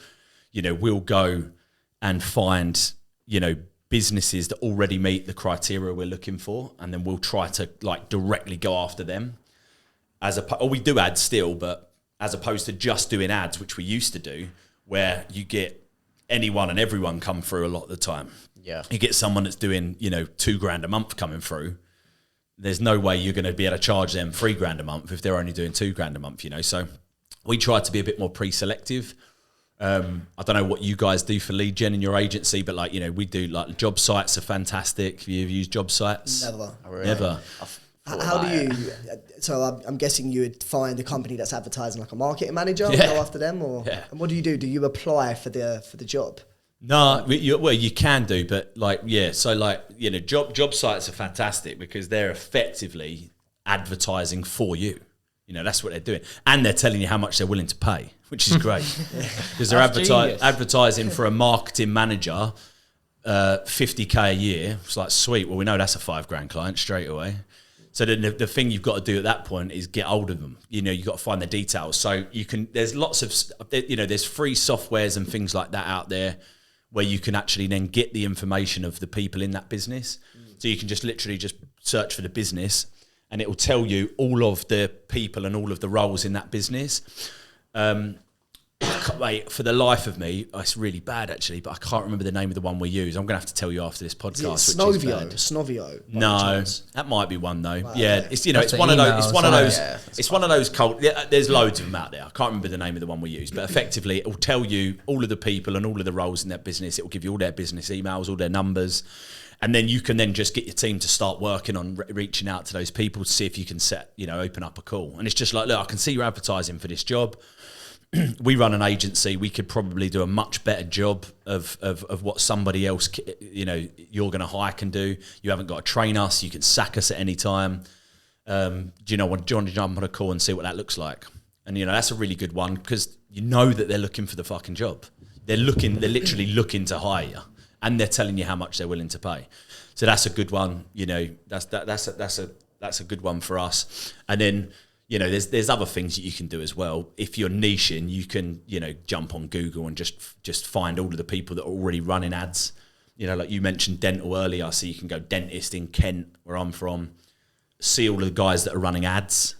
we'll go and find, businesses that already meet the criteria we're looking for, and then we'll try to like directly go after them. Or we do ads still, but as opposed to just doing ads, which we used to do, where you get anyone and everyone come through a lot of the time. Yeah. You get someone that's doing, $2,000 a month coming through. There's no way you're going to be able to charge them $3,000 a month if they're only doing $2,000 a month, So we try to be a bit more pre-selective. I don't know what you guys do for lead gen in your agency, but we do like job sites are fantastic. Have you used job sites? Never. Oh, really? Never. How do you? So I'm guessing you would find a company that's advertising like a marketing manager, and go after them, or and what do you do? Do you apply for the job? No, you can do, but job sites are fantastic because they're effectively advertising for you. That's what they're doing, and they're telling you how much they're willing to pay, which is great because they're advertising for a marketing manager, $50K a year. It's like, sweet. Well, we know that's a $5,000 client straight away. So the thing you've got to do at that point is get hold of them. You've got to find the details. So there's lots of, there's free softwares and things like that out there where you can actually then get the information of the people in that business. So you can just literally just search for the business and it will tell you all of the people and all of the roles in that business. Wait, for the life of me, it's really bad actually, but I can't remember the name of the one we use. I'm going to have to tell you after this podcast. Snovio. No, that might be one though. Wow, yeah, it's it's one of those. It's one of those cult. Yeah, there's loads of them out there. I can't remember the name of the one we use, but effectively, it will tell you all of the people and all of the roles in that business. It will give you all their business emails, all their numbers. And then you can then just get your team to start working on reaching out to those people to see if you can open up a call. And it's just like, look, I can see you're advertising for this job. We run an agency. We could probably do a much better job of what somebody else, you're going to hire can do. You haven't got to train us. You can sack us at any time. Do you want to jump on a call and see what that looks like? And, that's a really good one because that they're looking for the fucking job. They're literally looking to hire you, and they're telling you how much they're willing to pay. So that's a good one. That's a good one for us. And then, there's other things that you can do as well. If you're niching, you can, jump on Google and just find all of the people that are already running ads. Like you mentioned dental earlier, so you can go dentist in Kent, where I'm from, see all of the guys that are running ads,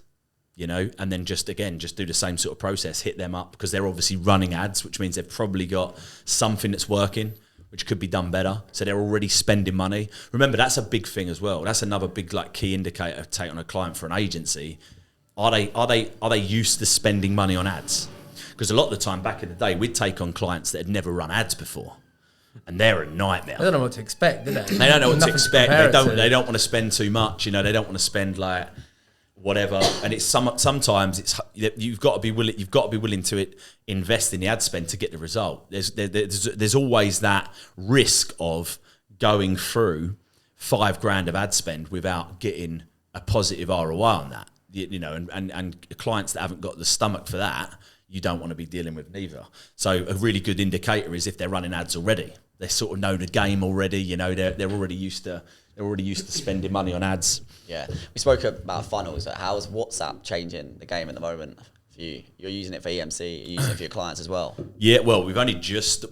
and then just do the same sort of process, hit them up because they're obviously running ads, which means they've probably got something that's working, which could be done better. So they're already spending money. Remember, that's a big thing as well. That's another big key indicator to take on a client for an agency. Are they used to spending money on ads? Because a lot of the time back in the day, we'd take on clients that had never run ads before, and they're a nightmare. They don't know what to expect, do they? They don't know what to expect. They don't want to spend too much. They don't want to spend like whatever. And it's sometimes you've got to be willing. You've got to be willing to invest in the ad spend to get the result. There's always that risk of going through $5,000 of ad spend without getting a positive ROI on that. And clients that haven't got the stomach for that, you don't want to be dealing with neither. So a really good indicator is if they're running ads already. They sort of know the game already. They're already used to spending money on ads. Yeah, we spoke about funnels. How's WhatsApp changing the game at the moment for you? You're using it for EMC. You're using it for your clients as well. Yeah, well, we've only just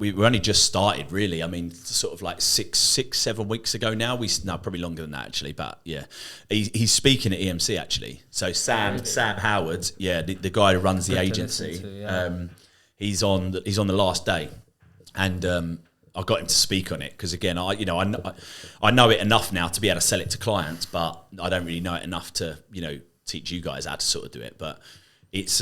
started really. I mean, sort of like 6-7 weeks ago now. Probably longer than that actually. But yeah, he's speaking at EMC actually. So Sam Howard, the guy who runs the agency. He's on the last day, and I got him to speak on it because again, I know it enough now to be able to sell it to clients, but I don't really know it enough to teach you guys how to sort of do it. But it's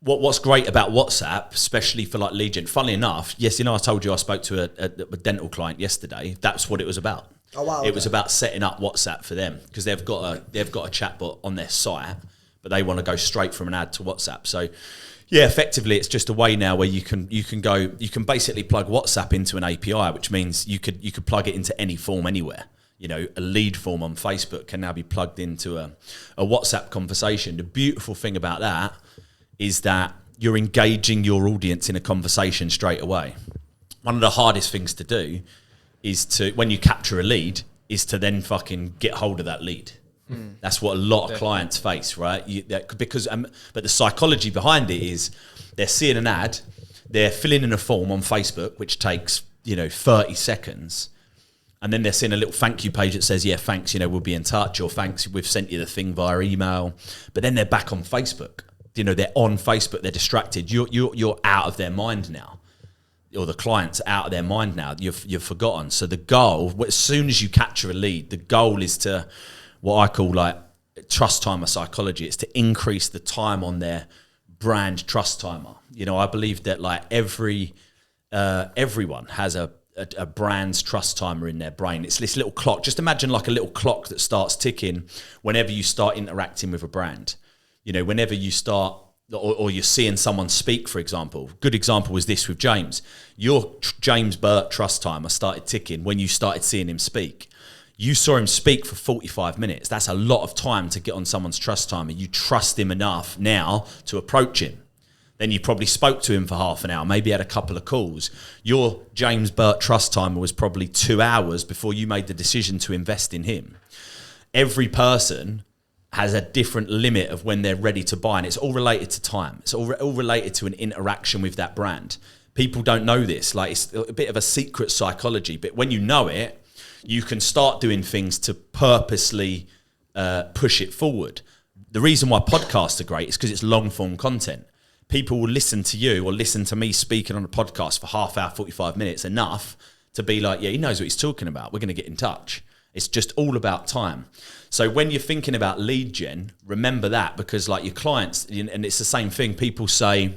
what's great about WhatsApp, especially for like lead gen. Funnily enough, yes, I told you I spoke to a dental client yesterday. That's what it was about. Oh wow! It was about setting up WhatsApp for them because they've got a chatbot on their site, but they want to go straight from an ad to WhatsApp. So yeah, effectively, it's just a way now where you can basically plug WhatsApp into an API, which means you could plug it into any form anywhere. A lead form on Facebook can now be plugged into a WhatsApp conversation. The beautiful thing about that is that you're engaging your audience in a conversation straight away. One of the hardest things to do is to, when you capture a lead, is to then fucking get hold of that lead. That's what a lot of clients face, right? But the psychology behind it is they're seeing an ad, they're filling in a form on Facebook, which takes, 30 seconds. And then they're seeing a little thank you page that says, yeah, thanks, we'll be in touch, or thanks, we've sent you the thing via email. But then they're back on Facebook. They're on Facebook, they're distracted. You're out of their mind now. Or the client's out of their mind now. You've forgotten. So the goal, as soon as you capture a lead, the goal is to, what I call like trust timer psychology. It's to increase the time on their brand trust timer. I believe that like everyone has a brand's trust timer in their brain. It's this little clock. Just imagine like a little clock that starts ticking whenever you start interacting with a brand. Whenever you start, or you're seeing someone speak, for example. Good example was this with James. Your James Burt trust timer started ticking when you started seeing him speak. You saw him speak for 45 minutes. That's a lot of time to get on someone's trust timer. You trust him enough now to approach him. Then you probably spoke to him for half an hour, maybe had a couple of calls. Your James Burt trust timer was probably 2 hours before you made the decision to invest in him. Every person has a different limit of when they're ready to buy, and it's all related to time. It's all related to an interaction with that brand. People don't know this. Like, it's a bit of a secret psychology, but when you know it, you can start doing things to purposely push it forward. The reason why podcasts are great is because it's long form content. People will listen to you or listen to me speaking on a podcast for half hour, 45 minutes, enough to be like, yeah, he knows what he's talking about. We're going to get in touch. It's just all about time. So when you're thinking about lead gen, remember that, because like your clients, and it's the same thing, people say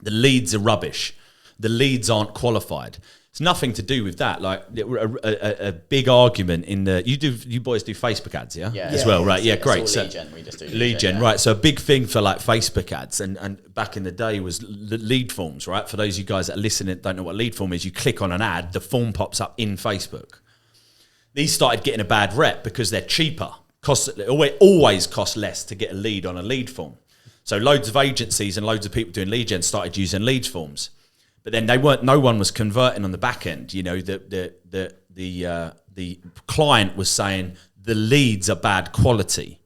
the leads are rubbish. The leads aren't qualified. It's nothing to do with that. Like a big argument in you boys do Facebook ads, yeah? As well, right? Yeah, great. So lead gen, we just do lead gen, right? So a big thing for like Facebook ads, and back in the day was lead forms, right? For those of you guys that are listening, don't know what lead form is. You click on an ad, the form pops up in Facebook. These started getting a bad rep because they're cheaper. Always cost less to get a lead on a lead form. So loads of agencies and loads of people doing lead gen started using lead forms. But then no one was converting on the back end. The client was saying the leads are bad quality.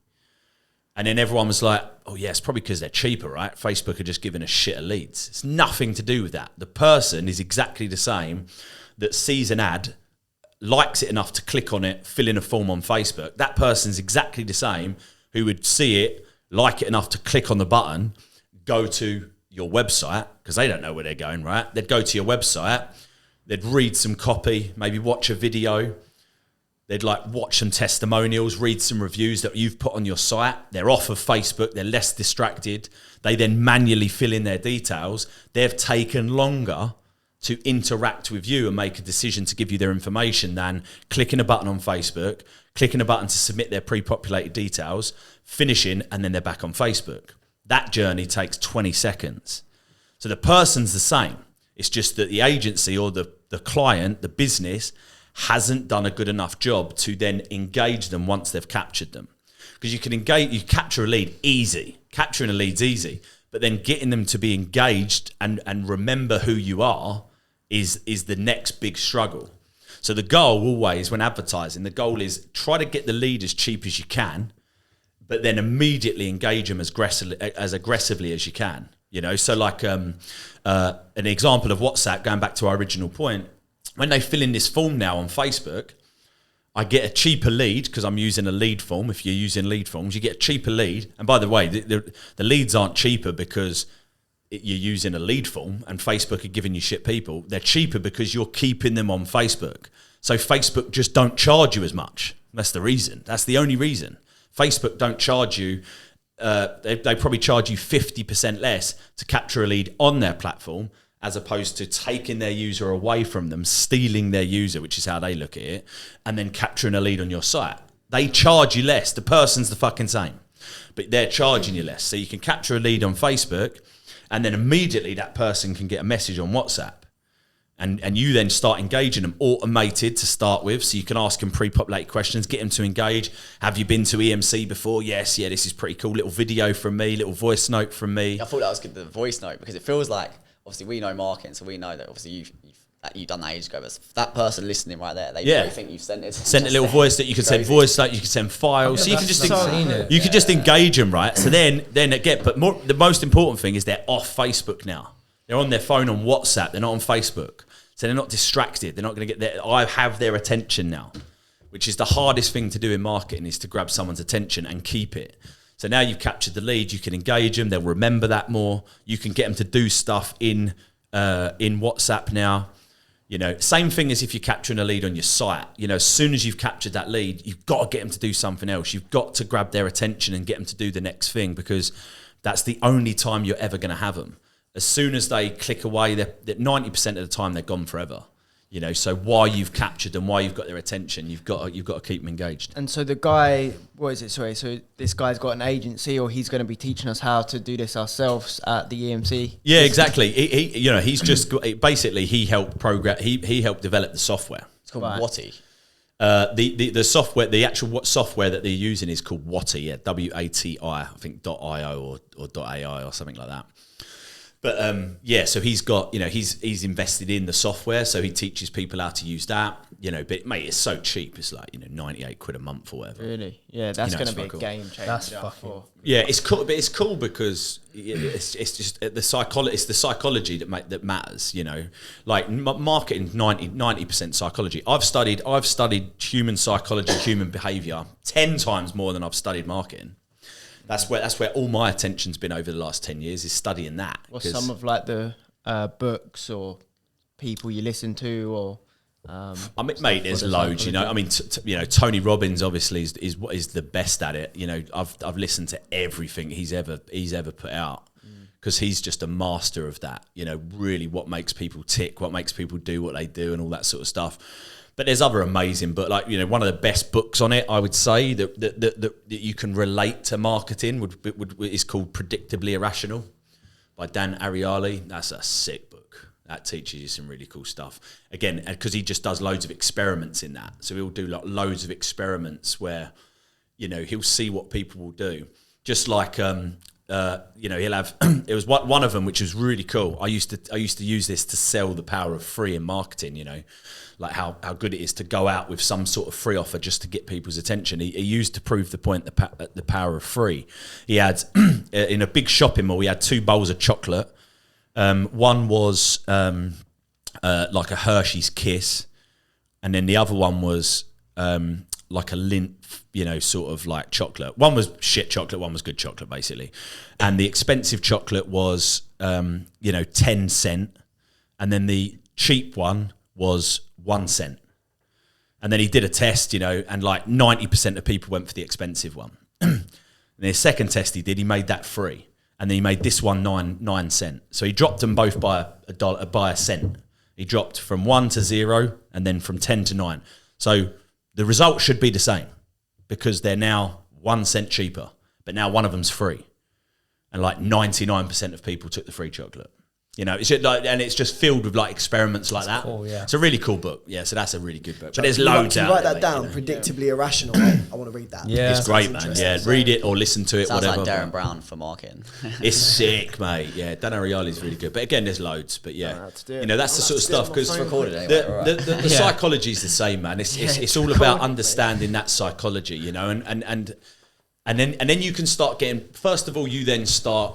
And then everyone was like, oh yeah, it's probably because they're cheaper, right? Facebook are just giving us shit of leads. It's nothing to do with that. The person is exactly the same that sees an ad, likes it enough to click on it, fill in a form on Facebook. That person's exactly the same who would see it, like it enough to click on the button, go to your website, because they don't know where they're going, right? They'd go to your website, they'd read some copy, maybe watch a video, they'd like watch some testimonials, read some reviews that you've put on your site. They're off of Facebook, they're less distracted. They then manually fill in their details. They've taken longer to interact with you and make a decision to give you their information than clicking a button on Facebook, clicking a button to submit their pre-populated details, finishing, and then they're back on Facebook. That journey takes 20 seconds. So the person's the same. It's just that the agency or the client, the business, hasn't done a good enough job to then engage them once they've captured them. Because you capture a lead easy. Capturing a lead's easy. But then getting them to be engaged and remember who you are is the next big struggle. So the goal always, when advertising, the goal is try to get the lead as cheap as you can, but then immediately engage them as aggressively as you can. So like an example of WhatsApp, going back to our original point, when they fill in this form now on Facebook, I get a cheaper lead because I'm using a lead form. If you're using lead forms, you get a cheaper lead. And by the way, the leads aren't cheaper because you're using a lead form and Facebook are giving you shit people. They're cheaper because you're keeping them on Facebook. So Facebook just don't charge you as much. That's the reason. That's the only reason. Facebook don't charge you. They probably charge you 50% less to capture a lead on their platform, as opposed to taking their user away from them, stealing their user, which is how they look at it, and then capturing a lead on your site. They charge you less. The person's the fucking same, but they're charging you less. So you can capture a lead on Facebook, and then immediately that person can get a message on WhatsApp. And you then start engaging them, automated to start with, so you can ask them pre-populated questions, get them to engage. Have you been to EMC before? Yes, yeah, this is pretty cool. Little video from me, little voice note from me. I thought that was good, the voice note, because it feels like, obviously we know marketing, so we know that obviously you've done that age ago, but that person listening right there, they probably think you've sent it. Sent a little voice that you could send voice note, you could send files, so you can just engage them, right? So then again, but the most important thing is they're off Facebook now. They're on their phone on WhatsApp. They're not on Facebook. So they're not distracted. They're not going to get I have their attention now, which is the hardest thing to do in marketing, is to grab someone's attention and keep it. So now you've captured the lead, you can engage them. They'll remember that more. You can get them to do stuff in WhatsApp now. Same thing as if you're capturing a lead on your site. As soon as you've captured that lead, you've got to get them to do something else. You've got to grab their attention and get them to do the next thing, because that's the only time you're ever going to have them. As soon as they click away, that 90% of the time they're gone forever. So while you've captured them, while you've got their attention, you've got to keep them engaged. And so the guy, what is it? Sorry, so this guy's got an agency, or he's going to be teaching us how to do this ourselves at the EMC. Yeah, exactly. He's just basically he helped he helped develop the software. It's called WATI. The software, the actual software that they're using is called WATI. Yeah, WATI. I think .io or .ai or something like that. But so he's got, he's invested in the software, so he teaches people how to use that. But mate, it's so cheap. It's like 98 quid a month or whatever. Really? Yeah, that's going to be a game changer. That's fucking. Yeah, it's cool. But it's cool because it's just the psychology. It's the psychology that matters. Like marketing, 90% psychology. I've studied human psychology, human behaviour 10 times more than I've studied marketing. That's where all my attention's been over the last 10 years, is studying that. What's some of like the books or people you listen to, or? Mate, there's loads. Tony Robbins obviously is the best at it. I've listened to everything he's ever put out, because he's just a master of that. Really what makes people tick, what makes people do what they do, and all that sort of stuff. But there's other amazing books, like one of the best books on it, I would say, that you can relate to marketing is called Predictably Irrational by Dan Ariely. That's a sick book. That teaches you some really cool stuff. Again, because he just does loads of experiments in that. So he'll do loads of experiments where, he'll see what people will do. Just like, he'll have. It was one of them which was really cool. I used to use this to sell the power of free in marketing. Like how good it is to go out with some sort of free offer just to get people's attention. He used to prove the point, the power of free. He had, in a big shopping mall, he had 2 bowls of chocolate. One was like a Hershey's Kiss, and then the other one was like a Lindt, sort of like chocolate. One was shit chocolate, one was good chocolate, basically. And the expensive chocolate was, 10 cent, and then the cheap one was 1 cent. And then he did a test, and like 90% of people went for the expensive one. And the second test he did, he made that free. And then he made this one 9 cent. So he dropped them both by a cent. He dropped from 1 to 0, and then from 10 to 9. So the result should be the same, because they're now 1 cent cheaper, but now one of them's free. And like 99% of people took the free chocolate. It's just like, and it's just filled with like experiments like that. Cool, yeah. It's a really cool book. Yeah, so that's a really good book. But there's loads out there. Write that down. Predictably Irrational. I want to read that. Yeah, it's great, man. Yeah, read it or listen to it. Sounds whatever. Like Darren Brown for marketing. It's sick, mate. Yeah, Dan Ariely's really good. But again, there's loads. But yeah, that's the sort of stuff, because the psychology is the same, man. It's all about understanding that psychology, and then you can start getting. First of all, you then start,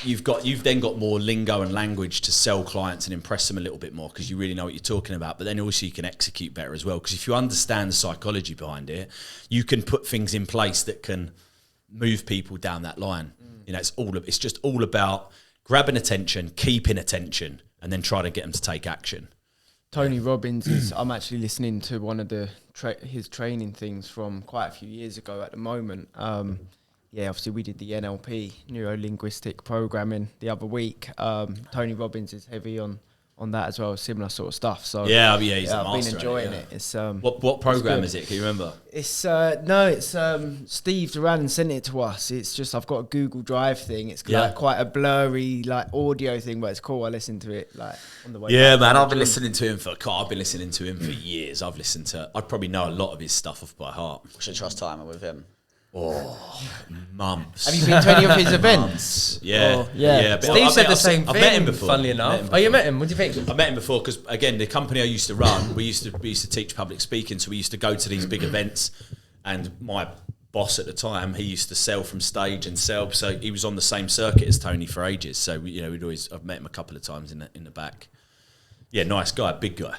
You've then got more lingo and language to sell clients and impress them a little bit more, because you really know what you're talking about. But then also you can execute better as well, because if you understand the psychology behind it, you can put things in place that can move people down that line. It's just all about grabbing attention, keeping attention, and then try to get them to take action. Tony Robbins is. I'm actually listening to one of his training things from quite a few years ago at the moment. Obviously we did the NLP, neuro-linguistic programming, the other week. Tony Robbins is heavy on that as well, similar sort of stuff. So he's a master. I've been enjoying it. It's what program is it? Can you remember? It's Steve Duran sent it to us. It's just I've got a Google Drive thing. It's like quite a blurry like audio thing, but it's cool. I listen to it like on the way. Yeah, man, I've been listening to him for years. I'd probably know a lot of his stuff off by heart. We should trust time with him. Oh, months. Have you been to any of his events? Yeah. Steve said the same thing. I've met him before. Funnily enough. You met him? What do you think? I met him before because, again, the company I used to run, we used to teach public speaking, so we used to go to these big events, and my boss at the time, he used to sell from stage and sell. So he was on the same circuit as Tony for ages. So, I've met him a couple of times in the back. Yeah, nice guy, big guy.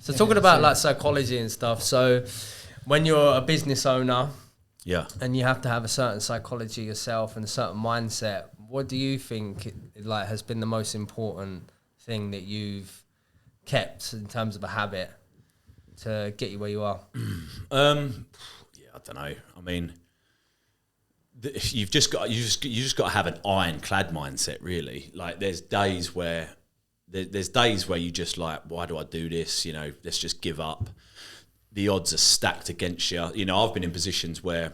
So talking about like psychology and stuff. So when you're a business owner, and you have to have a certain psychology yourself and a certain mindset, what do you think like has been the most important thing that you've kept in terms of a habit to get you where you are? I don't know. I mean, you've just got to have an ironclad mindset, really. Like there's days where you just like, why do I do this? Let's just give up. The odds are stacked against you. I've been in positions where,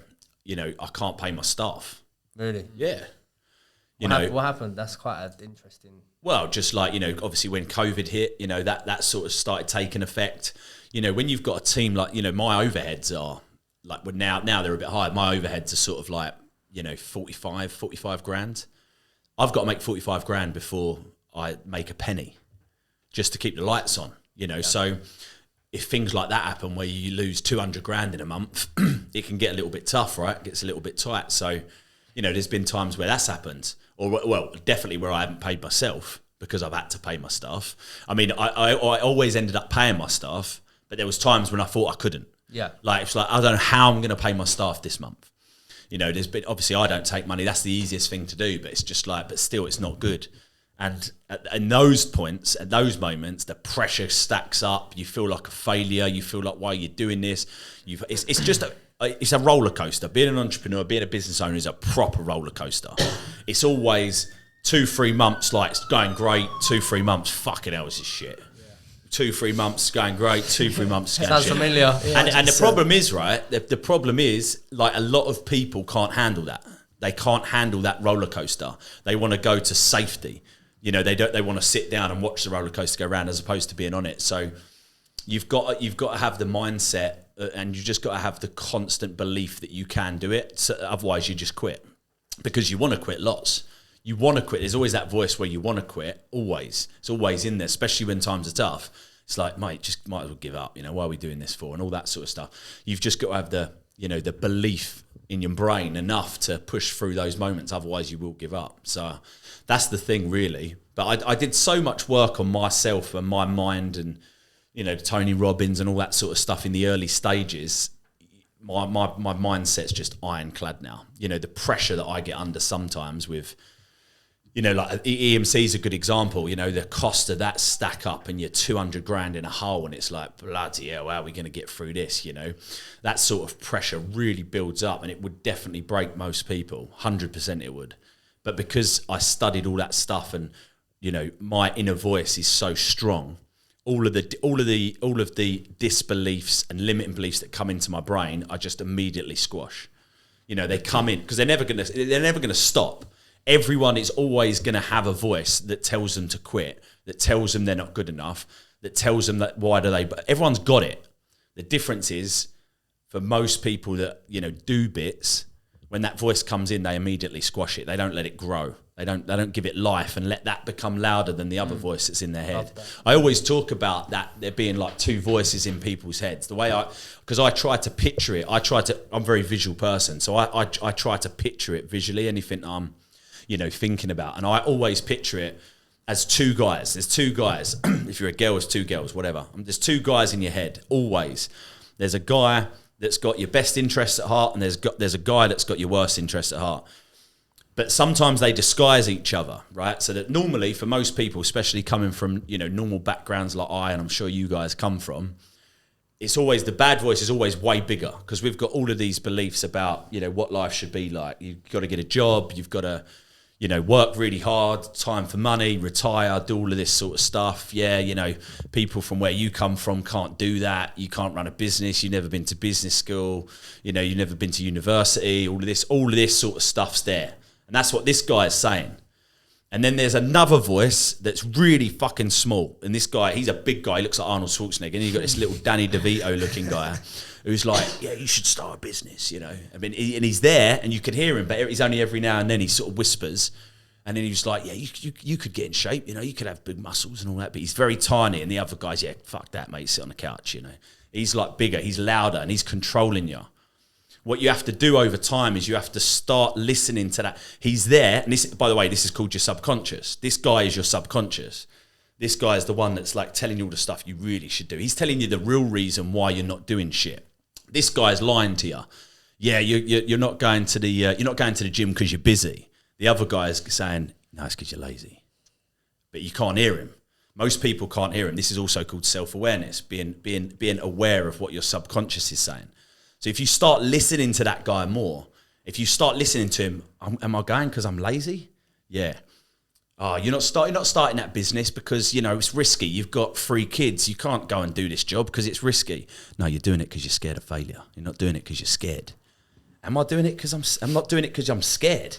I can't pay my staff. Really? Yeah. What happened? That's quite an interesting. Well, just like, obviously when COVID hit, that sort of started taking effect. When you've got a team like, my overheads are like, well, now they're a bit higher. My overheads are sort of like, 45 grand. I've got to make 45 grand before I make a penny just to keep the lights on, So if things like that happen where you lose 200 grand in a month, it can get a little bit tough, right? It gets a little bit tight. So, there's been times where that's happened, or well, definitely where I haven't paid myself because I've had to pay my staff. I mean, I always ended up paying my staff, but there was times when I thought I couldn't. Yeah. Like, it's like, I don't know how I'm going to pay my staff this month. There's been, obviously I don't take money. That's the easiest thing to do, but it's just like, but still it's not good. And at those points, at those moments, the pressure stacks up. You feel like a failure. You feel like, why are you doing this? It's just it's a roller coaster. Being an entrepreneur, being a business owner is a proper roller coaster. It's always 2-3 months like it's going great. 2-3 months, fucking hell, this is shit. 2-3 months going great. 2-3 months going Sounds shit. familiar. And the problem is, right? The problem is, like, a lot of people can't handle that. They can't handle that roller coaster. They want to go to safety. They want to sit down and watch the roller coaster go around as opposed to being on it. So you've got to have the mindset, and you've just got to have the constant belief that you can do it. So otherwise, you just quit, because you want to quit lots. You want to quit. There's always that voice where you want to quit. Always, it's always in there, especially when times are tough. It's like, mate, just might as well give up. Why are we doing this for? And all that sort of stuff. You've just got to have the belief in your brain enough to push through those moments. Otherwise, you will give up. So that's the thing, really. But I did so much work on myself and my mind, and Tony Robbins and all that sort of stuff in the early stages. My mindset's just ironclad now. The pressure that I get under sometimes with, like EMC is a good example. The cost of that stack up, and you're 200 grand in a hole, and it's like, bloody hell, how are we going to get through this? That sort of pressure really builds up, and it would definitely break most people. 100% it would. But because I studied all that stuff, and my inner voice is so strong, all of the disbeliefs and limiting beliefs that come into my brain, I just immediately squash. They come in because they're never gonna stop. Everyone is always going to have a voice that tells them to quit, that tells them they're not good enough, that tells them that but everyone's got it. The difference is, for most people that, do bits, when that voice comes in, they immediately squash it. They don't let it grow. They don't give it life and let that become louder than the other voice that's in their head. I always talk about that, there being like two voices in people's heads. The way because I try to picture it, I'm a very visual person, so I try to picture it visually, anything I'm thinking about. And I always picture it as two guys. There's two guys. If you're a girl, it's two girls, whatever. There's two guys in your head, always. There's a guy that's got your best interests at heart, and there's a guy that's got your worst interests at heart. But sometimes they disguise each other, right? So that normally, for most people, especially coming from, normal backgrounds like and I'm sure you guys come from, it's always, the bad voice is always way bigger, because we've got all of these beliefs about, what life should be like. You've got to get a job, you've got to, work really hard, time for money, retire, do all of this sort of stuff. Yeah, people from where you come from can't do that. You can't run a business. You've never been to business school. You've never been to university. All of this sort of stuff's there. And that's what this guy is saying. And then there's another voice that's really fucking small. And this guy, he's a big guy. He looks like Arnold Schwarzenegger. And you've got this little Danny DeVito looking guy who's like, yeah, you should start a business, I mean, and he's there and you can hear him, but he's only every now and then he sort of whispers. And then he's like, yeah, you could get in shape, you could have big muscles and all that. But he's very tiny. And the other guy's, yeah, fuck that, mate, sit on the couch, He's like bigger, he's louder, and he's controlling you. what you have to do over time is you have to start listening to that. He's there, and this, by the way, this is called your subconscious. This guy is your subconscious. This guy is the one that's like telling you all the stuff you really should do. He's telling you the real reason why you're not doing shit. This guy's lying to you. Yeah, you're not going to the gym because you're busy. The other guy is saying, no, it's because you're lazy. But you can't hear him. Most people can't hear him. This is also called self-awareness, being aware of what your subconscious is saying. So if you start listening to that guy more, if you start listening to him, am I going because I'm lazy? Yeah. Oh, you're not starting that business because, you know, it's risky. You've got 3 kids. You can't go and do this job because it's risky. No, you're doing it because you're scared of failure. You're not doing it because you're scared. Am I doing it because I'm not doing it because I'm scared?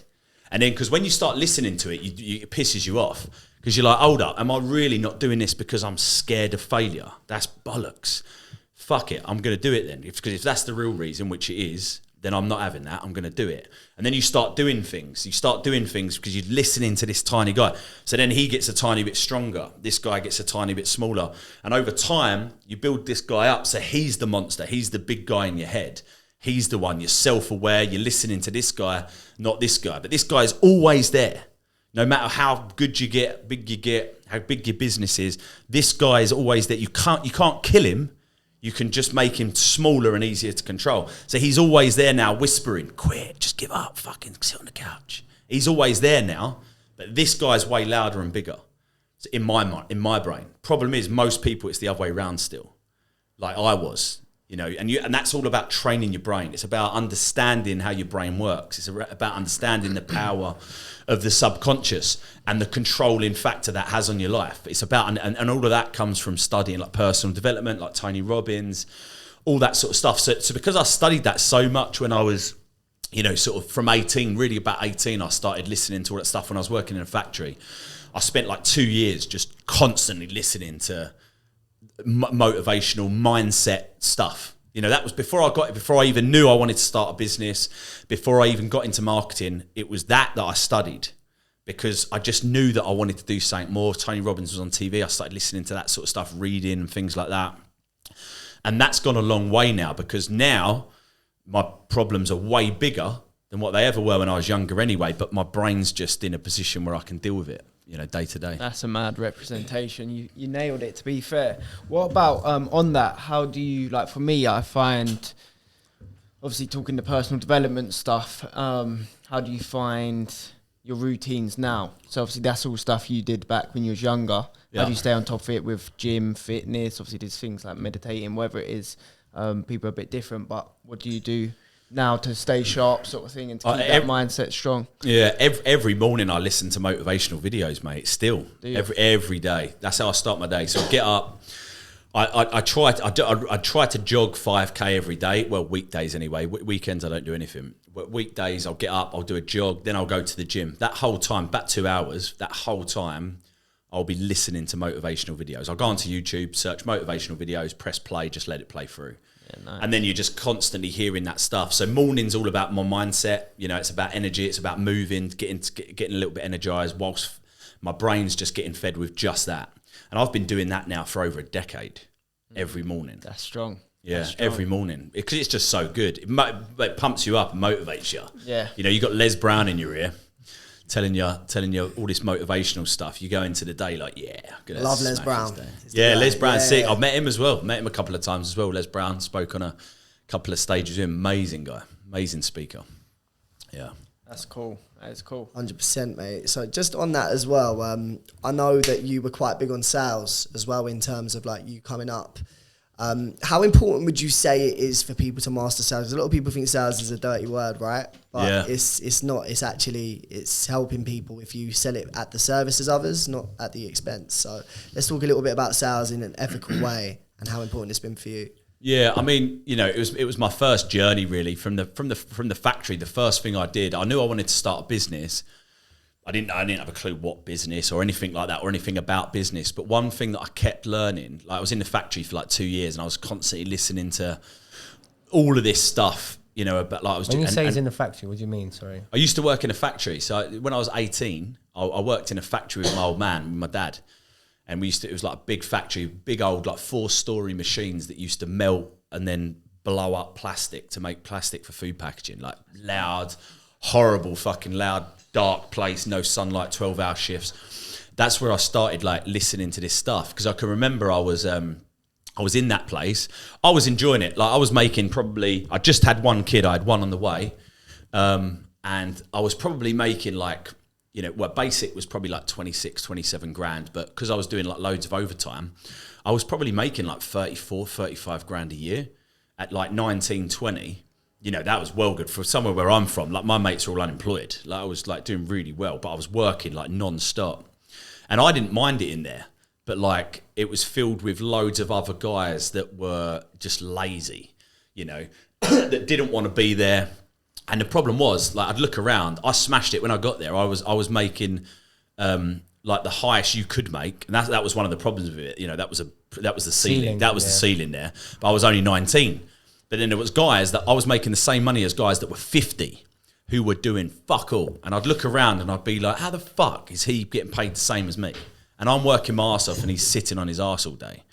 And then because when you start listening to it, it pisses you off because you're like, hold up, am I really not doing this because I'm scared of failure? That's bollocks. Fuck it, I'm going to do it then. Because if that's the real reason, which it is, then I'm not having that. I'm going to do it. And then you start doing things. You start doing things because you're listening to this tiny guy. So then he gets a tiny bit stronger. This guy gets a tiny bit smaller. And over time, you build this guy up. So he's the monster. He's the big guy in your head. He's the one. You're self-aware. You're listening to this guy, not this guy. But this guy is always there. No matter how good you get, big you get, how big your business is, this guy is always there. You can't kill him. You can just make him smaller and easier to control. So he's always there now whispering, quit, just give up, fucking sit on the couch. He's always there now, but this guy's way louder and bigger. So in my mind, in my brain. Problem is, most people, it's the other way around still, like I was. You know, and that's all about training your brain. It's about understanding how your brain works. It's about understanding the power of the subconscious and the controlling factor that has on your life. It's about, and all of that comes from studying like personal development, like Tony Robbins, all that sort of stuff. So because I studied that so much when I was, you know, sort of from 18, really about 18, I started listening to all that stuff when I was working in a factory. I spent like 2 years just constantly listening to motivational mindset stuff. You know, that was before I even knew I wanted to start a business, before I even got into marketing. It was that I studied because I just knew that I wanted to do something more. Tony Robbins was on TV. I started listening to that sort of stuff, reading and things like that. And that's gone a long way now because now my problems are way bigger than what they ever were when I was younger anyway, but my brain's just in a position where I can deal with it, you know, day to day. That's a mad representation. You nailed it, to be fair. What about on that? How do you, like, for me, I find, obviously talking to personal development stuff, how do you find your routines now? So obviously that's all stuff you did back when you was younger. Yeah. How do you stay on top of it with gym, fitness? Obviously there's things like meditating, whatever it is. People are a bit different, but what do you do now to stay sharp, sort of thing, and to keep that mindset strong? Yeah, every morning I listen to motivational videos, mate. Still, every day. That's how I start my day. So I get up. I try to jog 5K every day. Well, weekdays anyway. Weekends I don't do anything. But weekdays I'll get up, I'll do a jog, then I'll go to the gym. That whole time, about 2 hours. That whole time, I'll be listening to motivational videos. I'll go onto YouTube, search motivational videos, press play, just let it play through. Yeah, nice. And then you're just constantly hearing that stuff. So morning's all about my mindset. You know, it's about energy. It's about moving, getting a little bit energized whilst my brain's just getting fed with just that. And I've been doing that now for over a decade, every morning. That's strong. Yeah, that's strong. Every morning. Because it's just so good. It pumps you up and motivates you. Yeah. You know, you got Les Brown in your ear telling you all this motivational stuff. You go into the day like, yeah. I love Les Brown. Yeah, Les Brown's sick. I've met him as well. Met him a couple of times as well. Les Brown spoke on a couple of stages with him. Amazing guy. Amazing speaker. Yeah. That's cool. That is cool. 100%, mate. So just on that as well, I know that you were quite big on sales as well in terms of like you coming up. How important would you say it is for people to master sales? Because a lot of people think sales is a dirty word, right? But yeah. It's not. It's actually, it's helping people if you sell it at the service as others, not at the expense. So let's talk a little bit about sales in an ethical way and how important it's been for you. Yeah, I mean, you know, it was my first journey really from the factory. The first thing I did, I knew I wanted to start a business. I didn't have a clue what business or anything like that or anything about business. But one thing that I kept learning, like I was in the factory for like 2 years and I was constantly listening to all of this stuff, you know, about like I was. When you say he's in the factory, what do you mean? Sorry. I used to work in a factory. So when I was 18, I worked in a factory with my old man, with my dad. And it was like a big factory, big old like 4-story machines that used to melt and then blow up plastic to make plastic for food packaging. Like loud, horrible, fucking loud, dark place, no sunlight, 12-hour shifts. That's where I started like listening to this stuff, because I can remember I was in that place. I was enjoying it. Like I was making probably, I just had one kid. I had one on the way. And I was probably making like, you know, well, basic was probably like 26, 27 grand. But because I was doing like loads of overtime, I was probably making like 34, 35 grand a year at like 19, 20. You know, that was well good for somewhere where I'm from. Like my mates were all unemployed. Like I was like doing really well, but I was working like non-stop. And I didn't mind it in there. But like it was filled with loads of other guys that were just lazy, you know, that didn't want to be there. And the problem was, like, I'd look around. I smashed it when I got there. I was making like the highest you could make, and that was one of the problems with it. You know, that was the ceiling. That was the ceiling there. But I was only 19. But then there was guys that I was making the same money as guys that were 50, who were doing fuck all. And I'd look around and I'd be like, how the fuck is he getting paid the same as me? And I'm working my arse off, and he's sitting on his arse all day.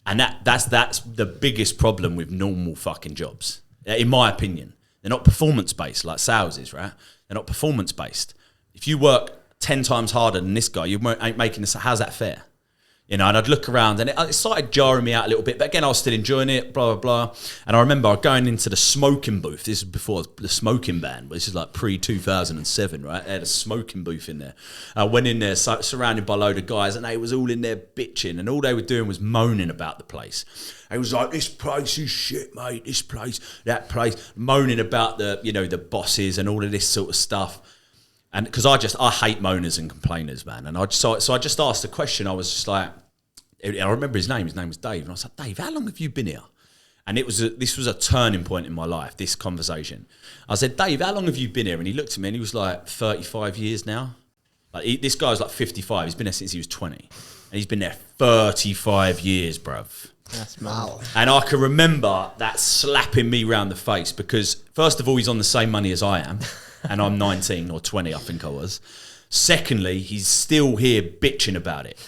And that's the biggest problem with normal fucking jobs, in my opinion. They're not performance-based like sales is, right? They're not performance-based. If you work 10 times harder than this guy, you ain't making this. How's that fair? You know, and I'd look around, and it started jarring me out a little bit. But again, I was still enjoying it, blah, blah, blah. And I remember going into the smoking booth. This is before the smoking ban. This is like pre-2007, right? They had a smoking booth in there. I went in there surrounded by a load of guys, and they was all in there bitching. And all they were doing was moaning about the place. It was like, this place is shit, mate. This place, that place. Moaning about the, you know, the bosses and all of this sort of stuff. And because I hate moaners and complainers, man. And I just asked a question. I was just like, I remember his name. His name was Dave. And I was like, Dave, how long have you been here? And this was a turning point in my life, this conversation. I said, Dave, how long have you been here? And he looked at me and he was like, 35 years now. Like this guy was like 55. He's been there since he was 20. And he's been there 35 years, bruv. That's wow. And I can remember that slapping me round the face, because first of all, he's on the same money as I am. And I'm 19 or 20, I think I was. Secondly, he's still here bitching about it.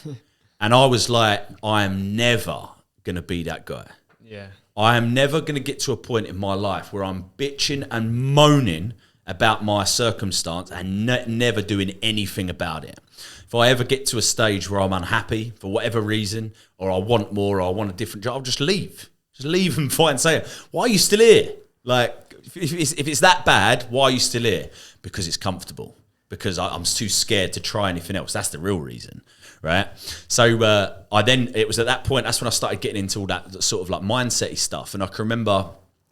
And I was like, I am never going to be that guy. Yeah. I am never going to get to a point in my life where I'm bitching and moaning about my circumstance and never doing anything about it. If I ever get to a stage where I'm unhappy for whatever reason, or I want more, or I want a different job, I'll just leave. Just leave and fight and say, why are you still here? Like, if it's that bad, why are you still here? Because it's comfortable. Because I'm too scared to try anything else. That's the real reason, right? So it was at that point, that's when I started getting into all that sort of like mindset-y stuff. And I can remember,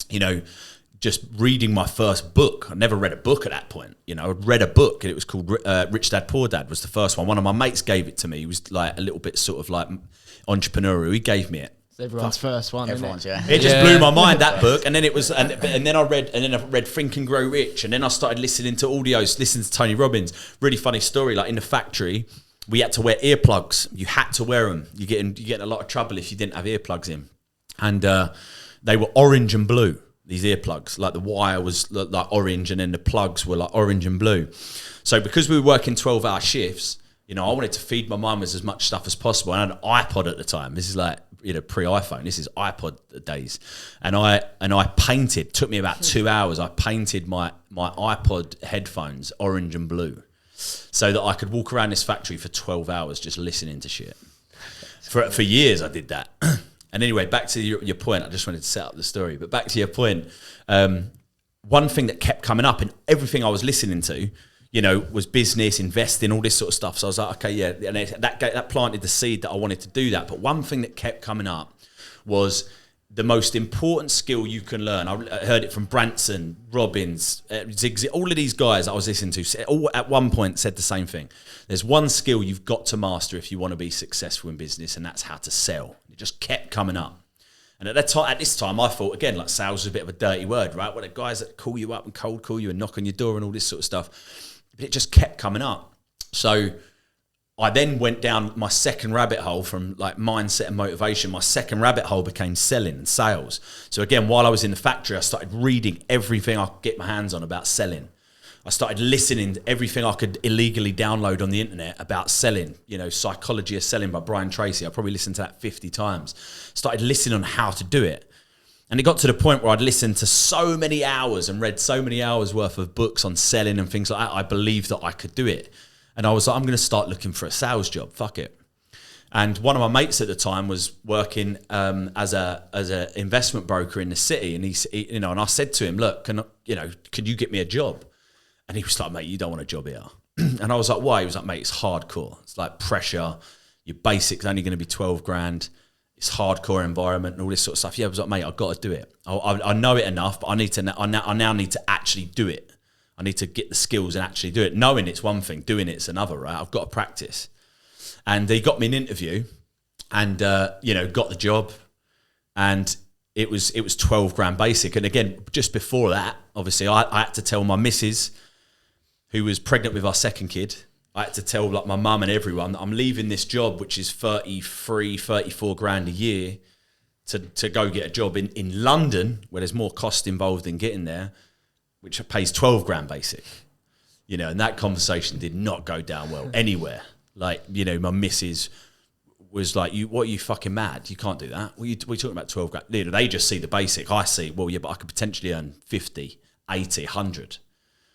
you know, just reading my first book. I never read a book at that point. You know, I'd read a book, and it was called Rich Dad, Poor Dad was the first one. One of my mates gave it to me. He was like a little bit sort of like entrepreneurial. He gave me it. Everyone's first one. Everyone's, yeah. It just blew my mind, that book. And then it was, and then I read Think and Grow Rich. And then I started listening to audios, listening to Tony Robbins. Really funny story. Like in the factory, we had to wear earplugs. You had to wear them. You get in a lot of trouble if you didn't have earplugs in. And they were orange and blue, these earplugs. Like the wire was like orange, and then the plugs were like orange and blue. So because we were working 12-hour shifts, you know, I wanted to feed my mum with as much stuff as possible. I had an iPod at the time. This is like, you know, pre-iPhone. This is iPod days. And I painted, took me about 2 hours. I painted my iPod headphones orange and blue so that I could walk around this factory for 12 hours just listening to shit. For years I did that. And anyway, back to your point. I just wanted to set up the story. But back to your point, one thing that kept coming up in everything I was listening to, you know, was business, investing, all this sort of stuff. So I was like, okay, yeah, and that planted the seed that I wanted to do that. But one thing that kept coming up was the most important skill you can learn. I heard it from Branson, Robbins, all of these guys I was listening to, all at one point said the same thing. There's one skill you've got to master if you want to be successful in business, and that's how to sell. It just kept coming up. And at this time, I thought, again, like sales was a bit of a dirty word, right? Well, the guys that call you up and cold call you and knock on your door and all this sort of stuff. But it just kept coming up. So I then went down my second rabbit hole from like mindset and motivation. My second rabbit hole became selling and sales. So again, while I was in the factory, I started reading everything I could get my hands on about selling. I started listening to everything I could illegally download on the internet about selling. You know, Psychology of Selling by Brian Tracy. I probably listened to that 50 times. Started listening on how to do it. And it got to the point where I'd listened to so many hours and read so many hours worth of books on selling and things like that. I believed that I could do it. And I was like, I'm going to start looking for a sales job. Fuck it. And one of my mates at the time was working as a investment broker in the city. And he, and I said to him, look, can you get me a job? And he was like, mate, you don't want a job here. And I was like, why? He was like, mate, it's hardcore. It's like pressure. Your basic's only going to be 12 grand. It's hardcore environment and all this sort of stuff. Yeah, I was like, mate, I've got to do it. I know it enough, but I now need to actually do it. I need to get the skills and actually do it. Knowing it's one thing, doing it's another, right? I've got to practice. And he got me an interview and, got the job. And it was 12 grand basic. And again, just before that, obviously, I had to tell my missus, who was pregnant with our second kid, I had to tell like my mum and everyone that I'm leaving this job, which is 33, 34 grand a year, to go get a job in London, where there's more cost involved in getting there, which pays 12 grand basic. And that conversation did not go down well anywhere. Like, my missus was like, what are you fucking mad? You can't do that. What are you talking about 12 grand? They just see the basic. I see, well, yeah, but I could potentially earn 50, 80, 100.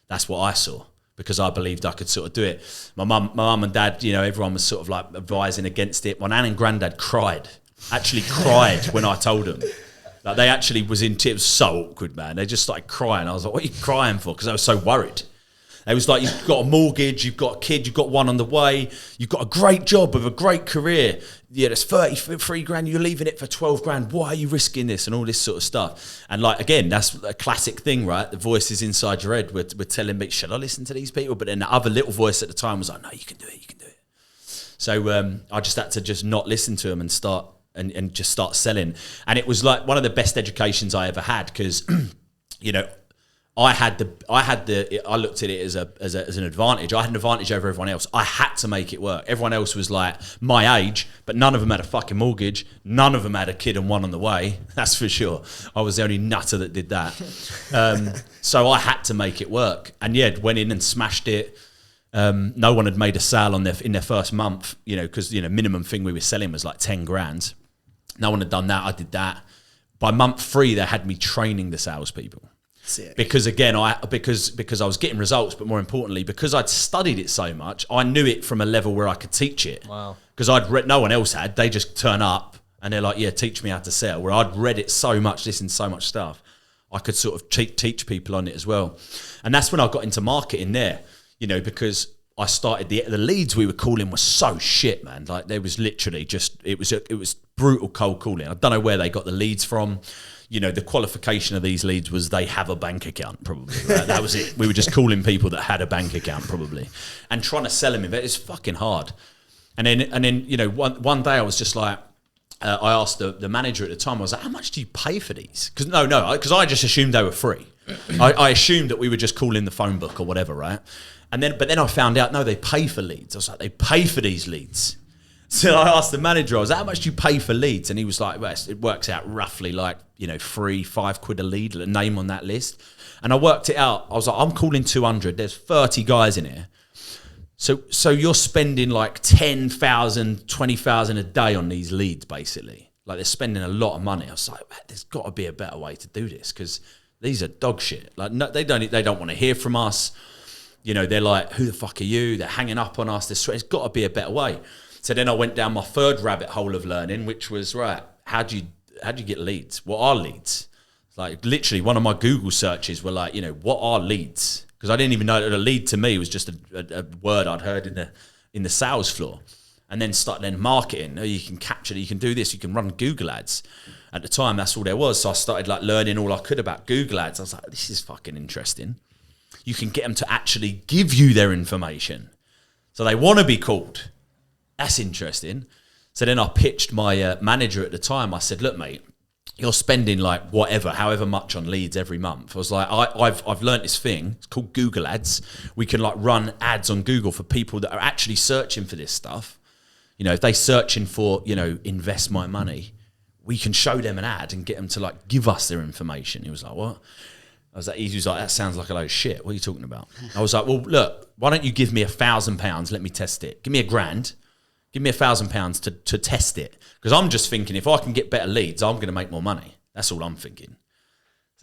That's what I saw, because I believed I could sort of do it. My mum and dad, everyone was sort of like advising against it. My nan and granddad cried when I told them. Like, they actually was in tears. It was so awkward, man. They just started crying. I was like, what are you crying for? Because I was so worried. It was like, you've got a mortgage, you've got a kid, you've got one on the way, you've got a great job with a great career. Yeah, there's 33 grand, you're leaving it for 12 grand. Why are you risking this? And all this sort of stuff. And like, again, that's a classic thing, right? The voices inside your head were telling me, should I listen to these people? But then the other little voice at the time was like, no, you can do it, you can do it. So I just had to just not listen to them and start and just start selling. And it was like one of the best educations I ever had, because, I looked at it as an advantage. I had an advantage over everyone else. I had to make it work. Everyone else was like my age, but none of them had a fucking mortgage. None of them had a kid and one on the way. That's for sure. I was the only nutter that did that. So I had to make it work. And yeah, went in and smashed it. No one had made a sale in their first month, because minimum thing we were selling was like 10 grand. No one had done that. I did that. By month 3, they had me training the salespeople. Sick. Because again, because I was getting results, but more importantly, because I'd studied it so much, I knew it from a level where I could teach it. Wow. Because no one else had. They just turn up and they're like, yeah, teach me how to sell. Where I'd read it so much, listened to so much stuff, I could sort of teach people on it as well. And that's when I got into marketing there, because I started the leads we were calling were so shit, man. Like, there was literally just, it was brutal cold calling. I don't know where they got the leads from. The qualification of these leads was they have a bank account, probably. Right? That was it. We were just calling people that had a bank account, probably, and trying to sell them. It's fucking hard. And then one day I was just like, I asked the manager at the time. I was like, how much do you pay for these? Because I just assumed they were free. I assumed that we were just calling the phone book or whatever, right? But then I found out, no, they pay for leads. I was like, they pay for these leads. So I asked the manager, I was like, how much do you pay for leads? And he was like, well, it works out roughly like, 3-5 quid a lead, a name on that list. And I worked it out. I was like, I'm calling 200. There's 30 guys in here. So you're spending like 10,000, 20,000 a day on these leads, basically. Like, they're spending a lot of money. I was like, there's got to be a better way to do this, because these are dog shit. Like, no, they don't want to hear from us. They're like, who the fuck are you? They're hanging up on us. There's got to be a better way. So then I went down my third rabbit hole of learning, which was, right, how do you get leads? What are leads? Like, literally one of my Google searches were like, what are leads? Because I didn't even know that a lead to me was just a word I'd heard in the sales floor. And then started marketing. You can capture it, you can do this, you can run Google ads. At the time, that's all there was. So I started like learning all I could about Google ads. I was like, this is fucking interesting. You can get them to actually give you their information. So they want to be called. That's interesting. So then I pitched my manager at the time. I said, look, mate, you're spending like however much on leads every month. I was like, I've learned this thing. It's called Google ads. We can like run ads on Google for people that are actually searching for this stuff. If they're searching for, invest my money, we can show them an ad and get them to like give us their information. He was like, what? He was like, that sounds like a load of shit. What are you talking about? I was like, well, look, why don't you give me £1,000? Let me test it. Give me £1,000. Give me £1,000 to test it. Because I'm just thinking, if I can get better leads, I'm going to make more money. That's all I'm thinking.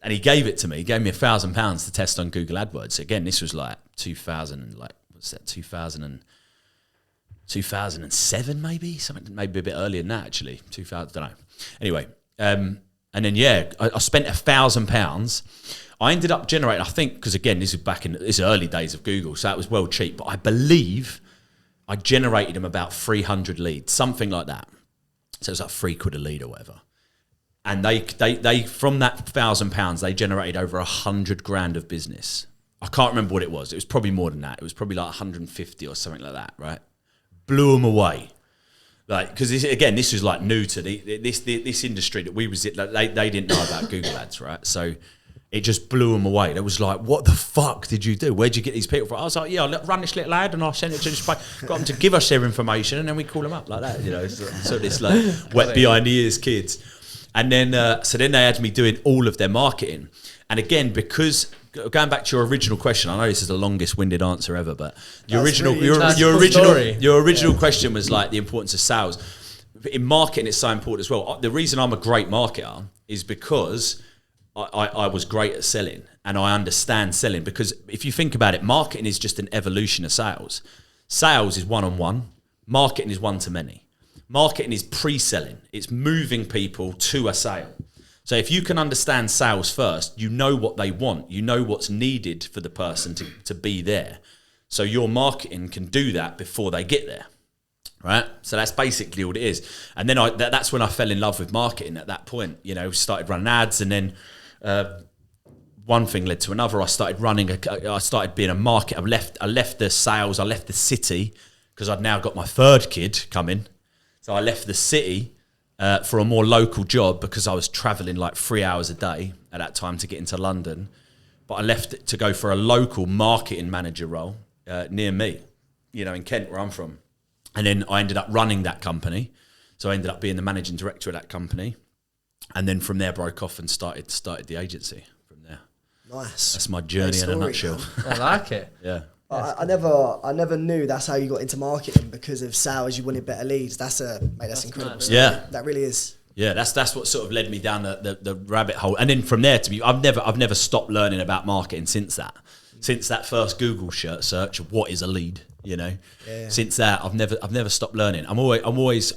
And he gave it to me. He gave me £1,000 to test on Google AdWords. Again, this was like 2007 maybe? Something maybe a bit earlier than that actually. 2000, don't know. Anyway, and then I spent £1,000. I ended up generating, I think, because again, this is back in this early days of Google, so that was well cheap. But I believe I generated them about 300 leads, something like that. So it was like £3 a lead or whatever. And they from that £1,000, they generated over 100 grand of business. I can't remember what it was. It was probably more than that. It was probably like 150 or something like that, right? Blew them away. Like, because this was like new to this industry that we was in. Like, they didn't know about Google Ads, right? So it just blew them away. It was like, what the fuck did you do? Where'd you get these people from? I was like, yeah, I'll run this little ad and I'll send it to this place. Got them to give us their information and then we call them up like that, you know. So this like wet behind the ears kids. And then, so then they had me doing all of their marketing. And again, because going back to your original question, I know this is the longest winded answer ever, but your original question was like the importance of sales. In marketing, it's so important as well. The reason I'm a great marketer is because I was great at selling and I understand selling, because if you think about it, marketing is just an evolution of sales. Sales is one-on-one. Marketing is one-to-many. Marketing is pre-selling. It's moving people to a sale. So if you can understand sales first, you know what they want. You know what's needed for the person to be there. So your marketing can do that before they get there. Right, so that's basically all it is. And then that's when I fell in love with marketing. At that point, you know, started running ads, and then one thing led to another. I started being a marketer. I left the sales. I left the city because I'd now got my third kid coming. So I left the city for a more local job because I was traveling like 3 hours a day at that time to get into London. But I left it to go for a local marketing manager role near me, you know, in Kent, where I'm from. And then I ended up running that company. So I ended up being the managing director of that company. And then from there broke off and started the agency from there. Nice. That's my journey in a nutshell. I like it. Yeah. I never knew that's how you got into marketing, because of sales. You wanted better leads. That's incredible. Yeah, that really is. Yeah, that's what sort of led me down the rabbit hole. And then from there, I've never stopped learning about marketing since that. Since that first Google search of what is a lead, you know. Yeah. Since that, I've never stopped learning. I'm always.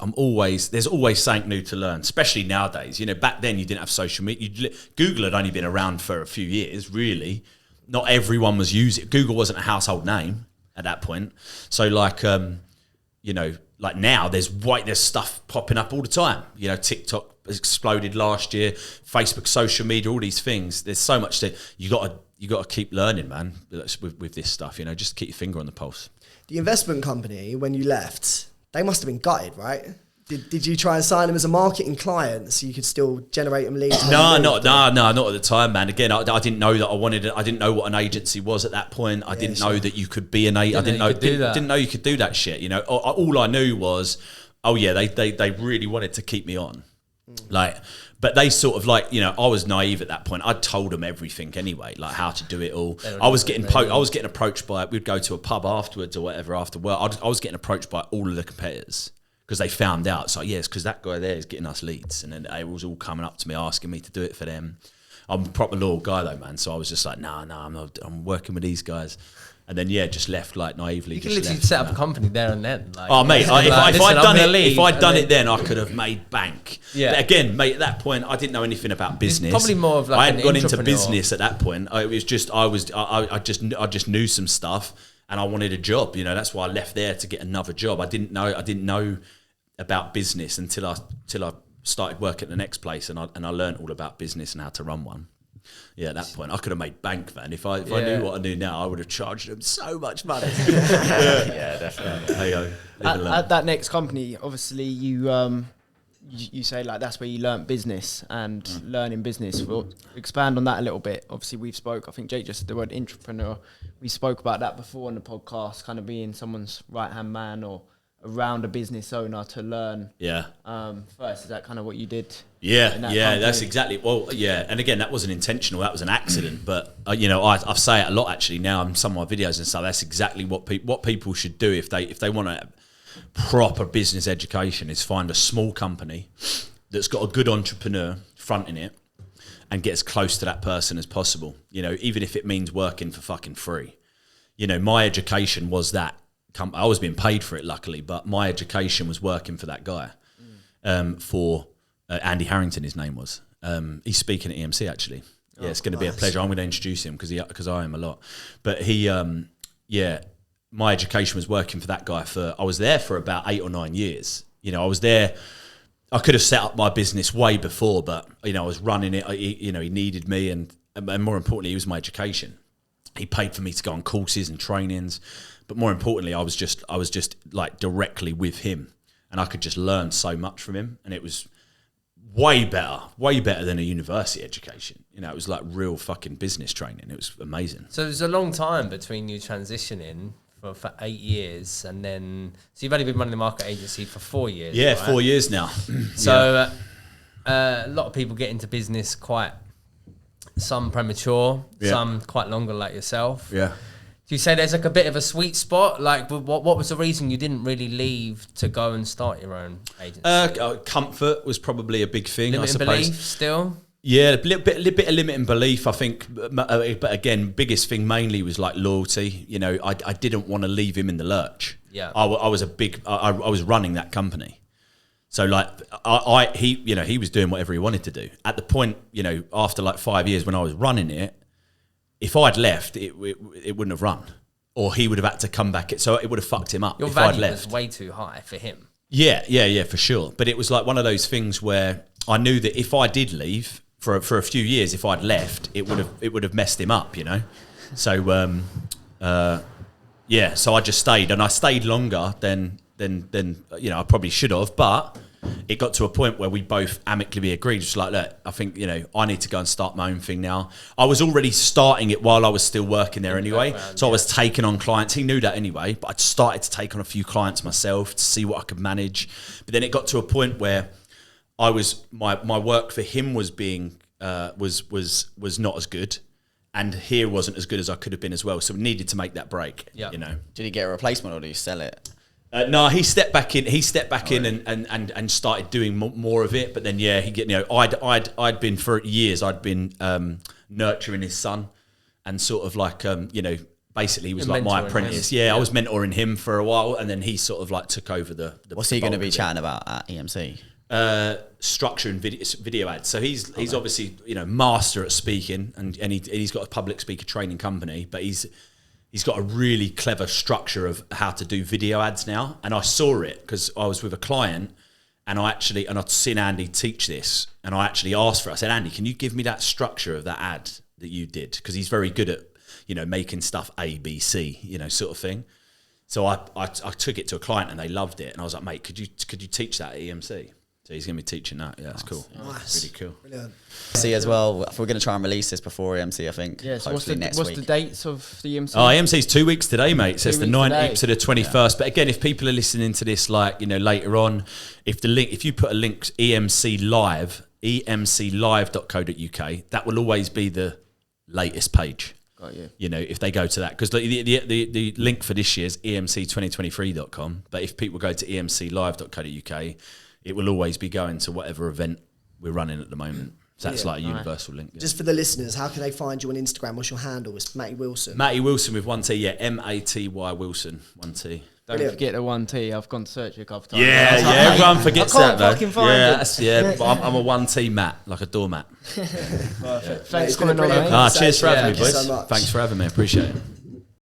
There's always something new to learn, especially nowadays. You know, back then you didn't have social media. Google had only been around for a few years, really. Not everyone was using it. Google wasn't a household name at that point. So like, you know, like now there's stuff popping up all the time. You know, TikTok exploded last year, Facebook, social media, all these things. There's so much that you got to keep learning, man, with this stuff. You know, just keep your finger on the pulse. The investment company, when you left, they must have been gutted, right? Did you try and sign them as a marketing client so you could still generate them leads? No, not at the time, man. Again, I didn't know that I wanted it. I didn't know what an agency was at that point. I didn't know that you could be an agent. I didn't know you could do that shit. You know, all I knew was, oh yeah, they really wanted to keep me on, like. But they sort of like, you know, I was naive at that point. I'd told them everything anyway, like how to do it all. I was getting approached by. We'd go to a pub afterwards or whatever after work. I was getting approached by all of the competitors. Because they found out, so yes, because that guy there is getting us leads, and then they was all coming up to me asking me to do it for them. I'm a proper loyal guy though, man. So I was just like, no, I'm not. I'm working with these guys, and then just left like naively. You could literally set up a company there and then. Like, oh mate, if I'd done it then, I could have made bank. Yeah. But again, mate, at that point, I didn't know anything about business. It's probably more of like I hadn't gone into business at that point. It was just I just knew some stuff. And I wanted a job, you know. That's why I left there to get another job. I didn't know about business until I started working at the next place, and I learned all about business and how to run one. Yeah, at that point, I could have made bank, man. If I knew what I knew now, I would have charged them so much money. Yeah, definitely. There you go. At that next company, obviously you say like that's where you learnt business and learning business. We'll expand on that a little bit. Obviously we've spoke, I think Jake just said the word entrepreneur. We spoke about that before on the podcast, kind of being someone's right-hand man or around a business owner to learn. Yeah. First, is that kind of what you did? Yeah, that's exactly. Well, yeah, and again, that wasn't intentional. That was an accident. But you know, I say it a lot actually now in some of my videos and stuff. That's exactly what people should do if they want to proper business education, is find a small company that's got a good entrepreneur fronting it, and get as close to that person as possible. You know, even if it means working for fucking free. You know, my education was that. I was being paid for it, luckily, but my education was working for that guy. For Andy Harrington, his name was. He's speaking at EMC actually. Yeah, it's going to be a pleasure. I'm going to introduce him because I am a lot. But he, my education was working for that guy I was there for about 8 or 9 years. You know, I was there. I could have set up my business way before, but you know, I was running it. He needed me, and more importantly, he was my education. He paid for me to go on courses and trainings, but more importantly, I was just like directly with him, and I could just learn so much from him, and it was way better than a university education. You know, it was like real fucking business training. It was amazing. So there's a long time between you transitioning for 8 years, and then so you've only been running the market agency for 4 years. Yeah, right? 4 years now. So a lot of people get into business some premature, some quite longer, like yourself. Yeah. Do you say there's like a bit of a sweet spot? Like, what was the reason you didn't really leave to go and start your own agency? Comfort was probably a big thing, I suppose. Belief still? Yeah, a little bit of limiting belief, I think. But again, biggest thing mainly was like loyalty. You know, I didn't want to leave him in the lurch. Yeah. I was running that company. So like he was doing whatever he wanted to do. At the point, you know, after like 5 years when I was running it, if I'd left, it wouldn't have run, or he would have had to come back. So it would have fucked him up. Your if I'd value left. was way too high for him. Yeah, for sure. But it was like one of those things where I knew that if I did leave for a few years, if I'd left, it would have messed him up, you know. So so I just stayed, and I stayed longer than you know I probably should have, but it got to a point where we both amicably agreed, just like, look, I think, you know, I need to go and start my own thing now. I was already starting it while I was still working there anyway. So I was taking on clients. He knew that anyway, but I'd started to take on a few clients myself to see what I could manage. But then it got to a point where my work for him was being, was not as good. And here wasn't as good as I could have been as well. So we needed to make that break, you know. Did he get a replacement or did you sell it? No, he stepped back in. He stepped back in and started doing more of it. But then, I'd been for years. I'd been nurturing his son, and sort of like basically he was like my apprentice. Yeah, I was mentoring him for a while, and then he sort of like took over the What's he going to be chatting about at EMC? Structure and video ads. So he's obviously master at speaking, and he's got a public speaker training company, but he's got a really clever structure of how to do video ads now. And I saw it because I was with a client, and I'd seen Andy teach this, and I actually asked for it. I said, Andy, can you give me that structure of that ad that you did? Because he's very good at, making stuff A, B, C, sort of thing. So I took it to a client and they loved it. And I was like, mate, could you teach that at EMC? So he's going to be teaching that. Yeah, that's cool. Nice. Really cool. Brilliant. See as well, we're going to try and release this before EMC, I think. Yeah, so hopefully next week. What's the dates of the EMC? Oh, EMC's 2 weeks today, mate. So it's the 19th to the 21st. Yeah. But again, if people are listening to this, later on, if you put a link, EMC Live, emclive.co.uk, that will always be the latest page. Got you. If they go to that, because the link for this year is emc2023.com. But if people go to emclive.co.uk, it will always be going to whatever event we're running at the moment. So that's like a universal link. Yeah. Just for the listeners, how can they find you on Instagram? What's your handle? It's Matty Wilson. Matty Wilson with 1 T, yeah. Maty Wilson, 1 T. Don't forget the 1 T. I've gone to search it a couple times. Yeah, everyone forgets that though. I can't fucking find it. But I'm a 1 T mat, like a doormat. Perfect. Thanks for coming on, mate. Cheers for having me, boys. Thank you so much. Thanks for having me. Appreciate it.